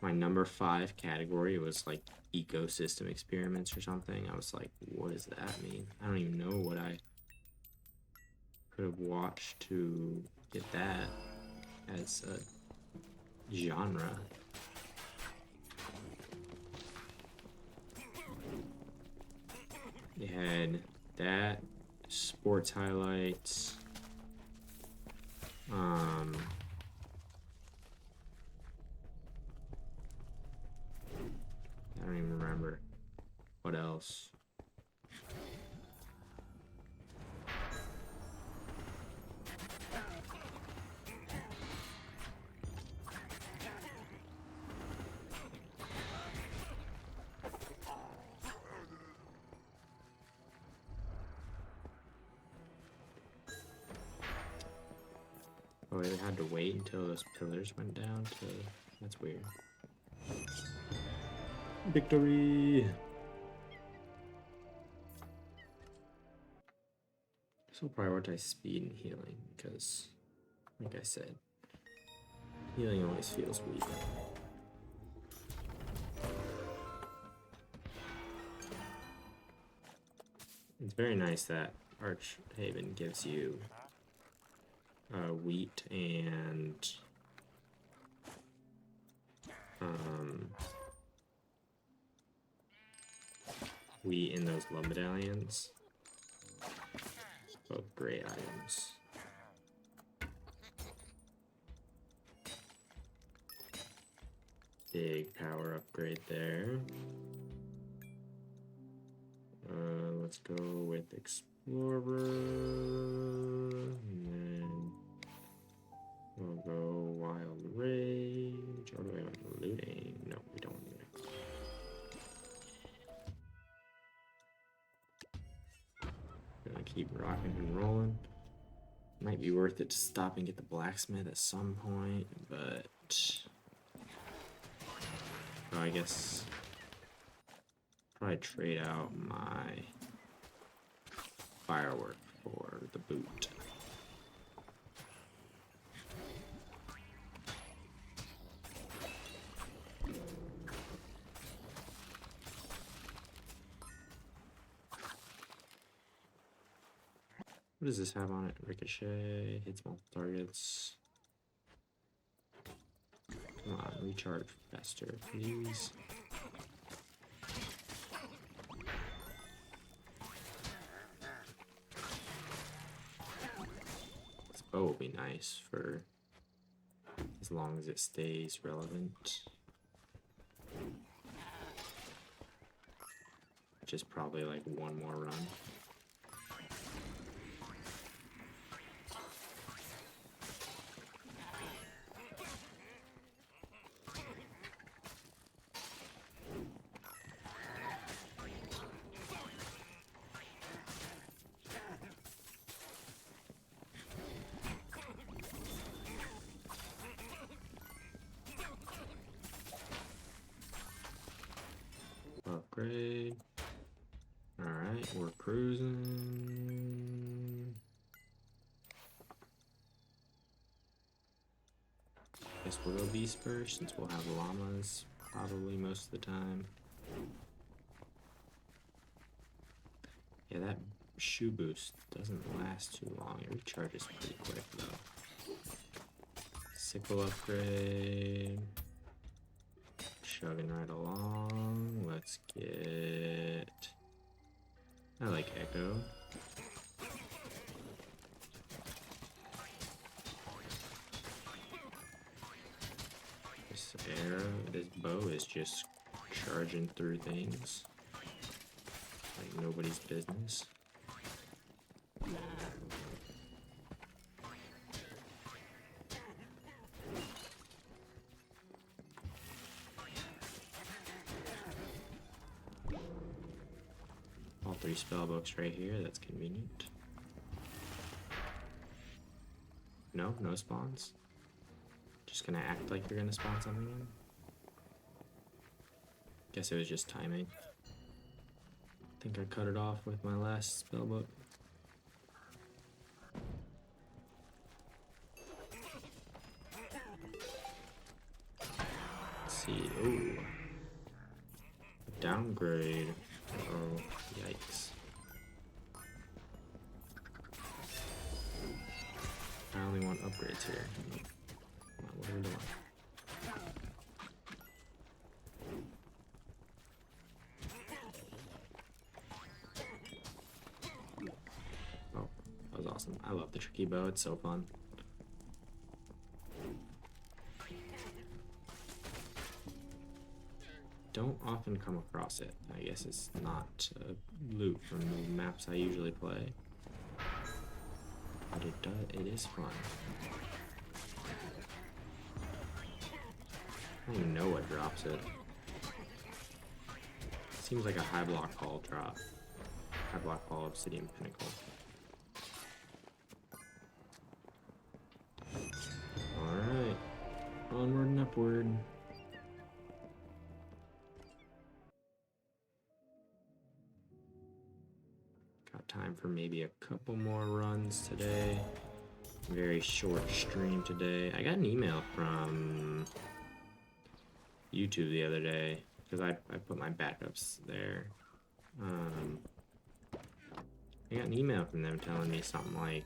my number 5 category was like ecosystem experiments or something. I was like, what does that mean? I don't even know what I could have watched to get that as a genre. They had that, sports highlights. I don't even remember what else. Oh, they had to wait until those pillars went down to... That's weird. Victory! So prioritize speed and healing, because, like I said, healing always feels weak. It's very nice that Archhaven gives you wheat and wheat in those love medallions. Both great items. Big power upgrade there. Let's go with Explorer, and then we'll go Wild Rage. Or do we want looting? No, we don't want looting. Gonna keep rocking and rolling. Might be worth it to stop and get the blacksmith at some point, but I guess probably trade out my firework for the boot. What does this have on it? Ricochet, hits multiple targets. Come on, recharge faster, please. This bow will be nice for as long as it stays relevant. Which is probably like one more run. Upgrade. Alright, we're cruising. Guess we'll go beast first since we'll have llamas probably most of the time. Yeah, that shoe boost doesn't last too long. It recharges pretty quick though. Sickle upgrade. Chugging right along. Let's get... I like Echo. This arrow, this bow is just charging through things. like nobody's business. All 3 spell books right here, that's convenient. No spawns? Just gonna act like you're gonna spawn something in? Guess it was just timing. I think I cut it off with my last spell book. Let's see. Ooh. Downgrade. Oh, yikes. I only want upgrades here. Come on, what are we doing? Oh, that was awesome. I love the tricky bow, it's so fun. Don't often come across it. I guess it's not loot from the maps I usually play. But it is fun. I don't even know what drops it. Seems like a high block hall drop. High block hall obsidian pinnacle. Alright. Onward and upward. Got time for maybe a couple more runs today. Very short stream today. I got an email from YouTube the other day because I put my backups there. I got an email from them telling me something like,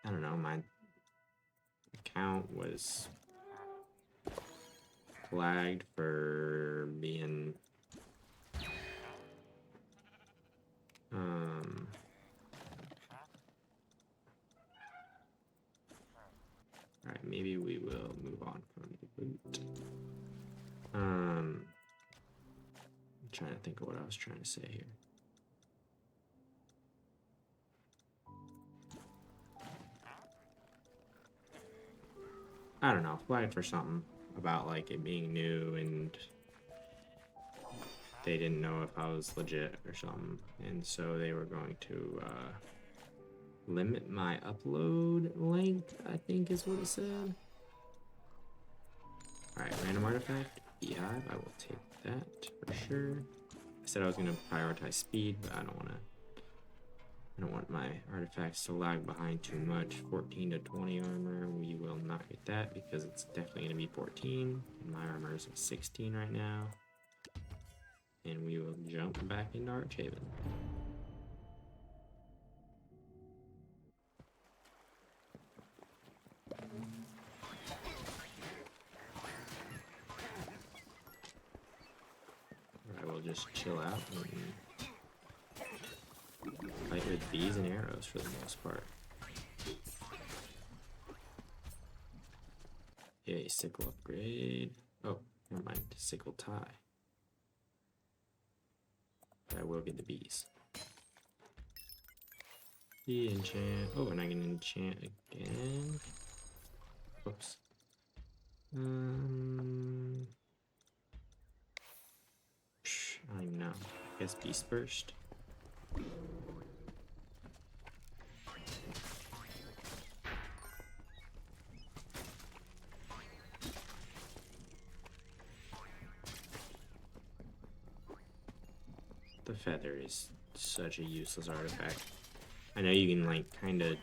I don't know, my account was flagged for being alright, maybe we will move on from the boot. I'm trying to think of what I was trying to say here. I don't know, flagged for something about like it being new and they didn't know if I was legit or something, and so they were going to limit my upload length, I think is what it said. Alright, random artifact, beehive, I will take that for sure. I said I was gonna prioritize speed, but I don't want my artifacts to lag behind too much. 14 to 20 armor, we will not get that because it's definitely gonna be 14. And my armor is at 16 right now. And we will jump back into Archhaven. I will just chill out and fight with bees and arrows for the most part. Yay, sickle upgrade. Oh, never mind, sickle tie. But I will get the bees. The enchant. Oh, and I can enchant again. Oops. I don't even know. I guess beast burst. The feather is such a useless artifact. I know you can like kind of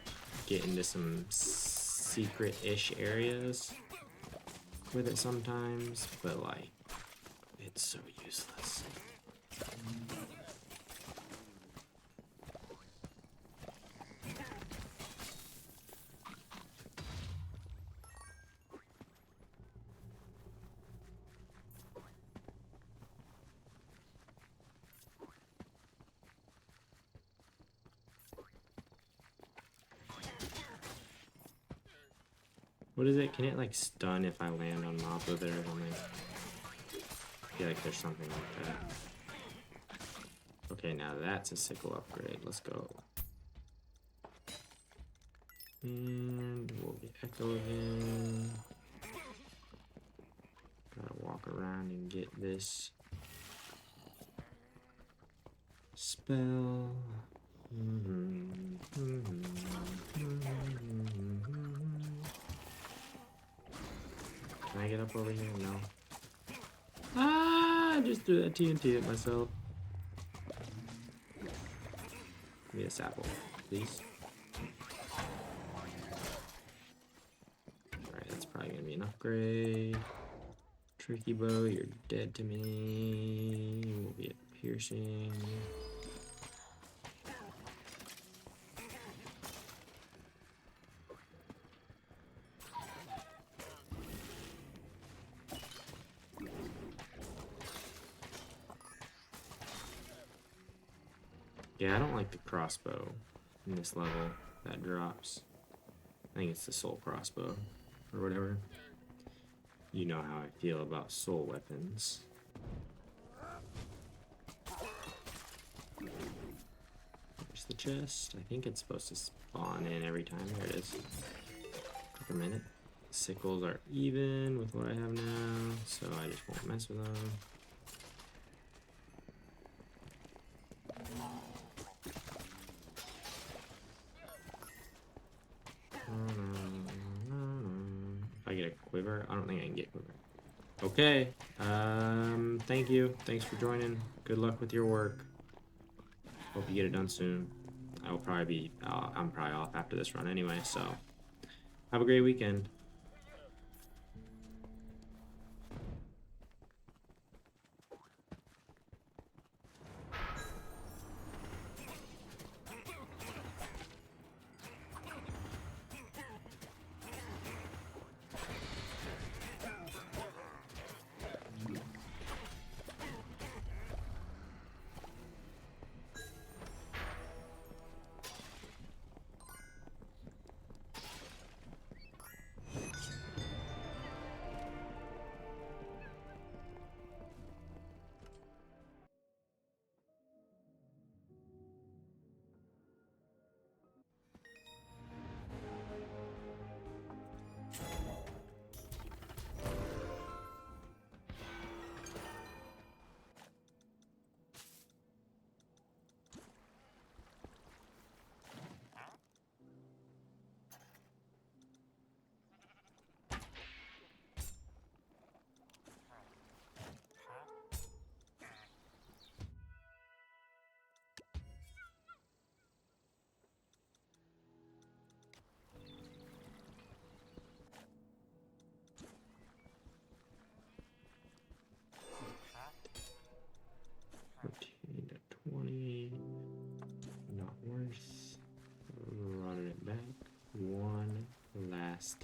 get into some secret-ish areas with it sometimes, but like it's so useless. What is it? Can it like stun if I land on mobs with it or something? I feel like there's something like that. Okay, now that's a sickle upgrade. Let's go. And we'll be Echo again. Gotta walk around and get this spell. Can I get up over here? No. Ah, I just threw that TNT at myself. Give me a sapple, please. Alright, that's probably gonna be an upgrade. Tricky bow, you're dead to me. We'll be at piercing. Yeah, I don't like the crossbow in this level that drops. I think it's the soul crossbow or whatever. You know how I feel about soul weapons. There's the chest. I think it's supposed to spawn in every time. There it is. Took a minute. Sickles are even with what I have now, so I just won't mess with them. If I get a quiver, I don't think I can get quiver. Okay. Thank you. Thanks for joining. Good luck with your work. Hope you get it done soon. I will probably be. I'm probably off after this run anyway. So, have a great weekend.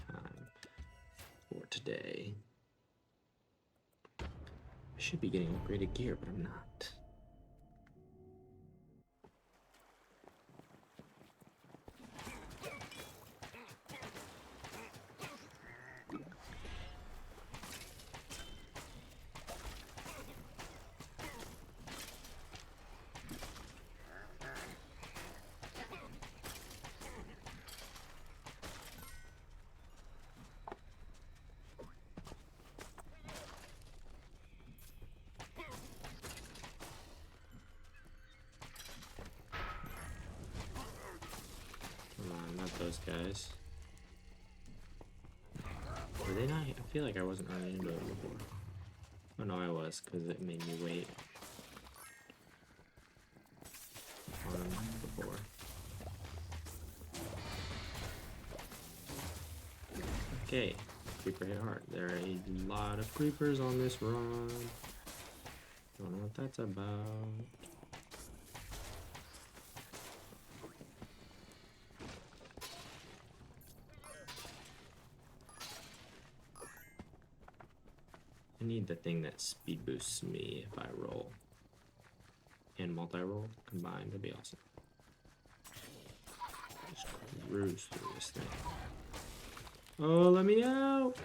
Time for today. I should be getting upgraded gear, but I'm not. Not those guys. Were they not? I feel like I wasn't running into it before. Oh no, I was, because it made me wait on them before. Okay, creeper hit hard. There are a lot of creepers on this run. Don't know what that's about. I need the thing that speed boosts me if I roll. And multi-roll combined would be awesome. Just cruise through this thing. Oh, let me out!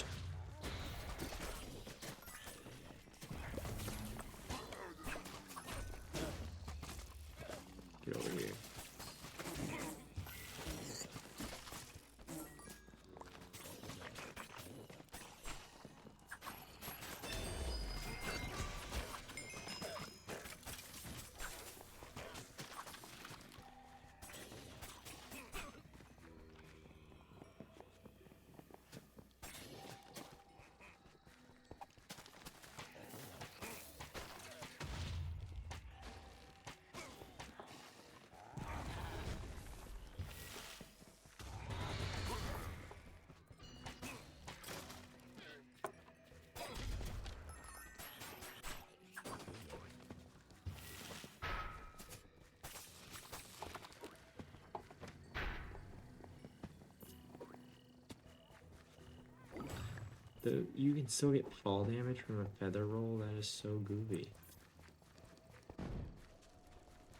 You can still get fall damage from a feather roll. That is so goofy.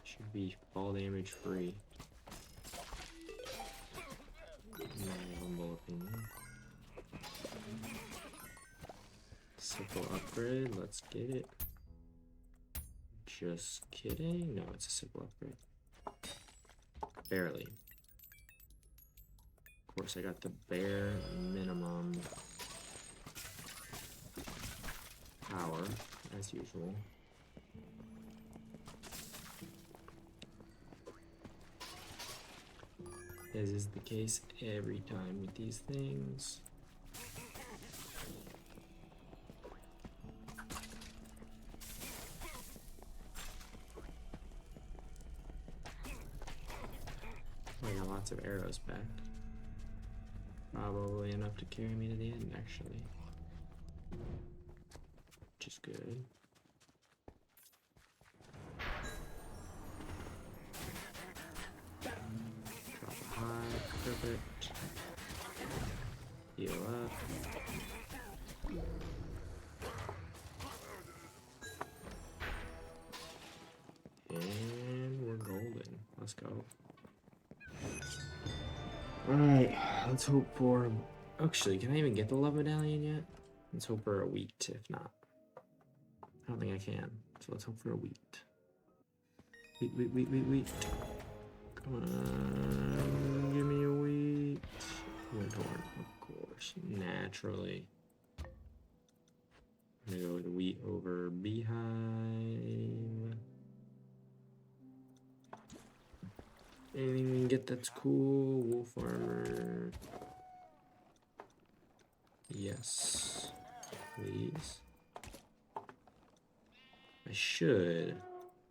Should be fall damage free. My humble opinion. Sickle upgrade. Let's get it. Just kidding. No, it's a sickle upgrade. Barely. Of course, I got the bare minimum power, as usual. As is the case every time with these things. I got lots of arrows back. Probably enough to carry me to the end, actually. Which is good. Drop a high, perfect. Heal up. And we're golden. Let's go. Alright, let's hope for... Actually, can I even get the love medallion yet? Let's hope for a wheat, if not. I don't think I can. So let's hope for a wheat. Wheat. Come on, give me a wheat. Windhorn, of course, naturally. I'm gonna go with wheat over beehive. Anything we can get that's cool. Wolf armor. Yes, please. I should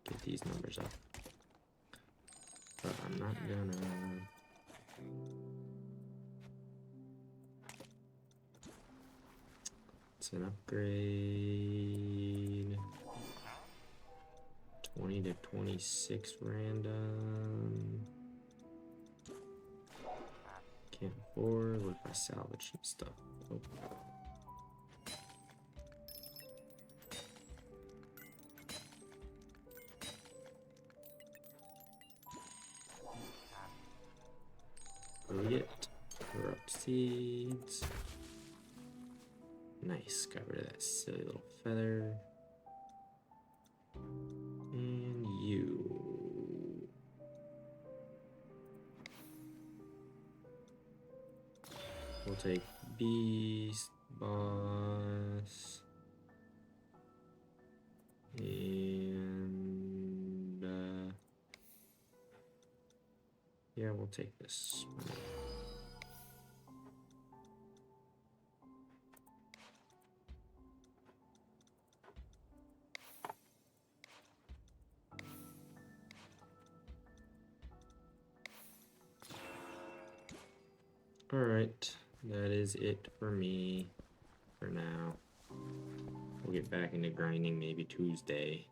get these numbers up, but I'm not gonna. It's an upgrade. 20 to 26 random. Can't afford. What if I salvage some stuff? Oh. Brilliant. Corrupt seeds. Nice. Got rid of that silly little feather. And you. We'll take Beast, Boss, and yeah, we'll take this one. All right, that is it for me for now. We'll get back into grinding maybe Tuesday.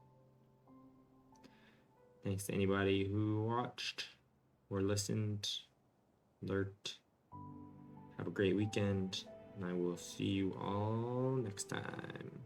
Thanks to anybody who watched or listened, alert. Have a great weekend, and I will see you all next time.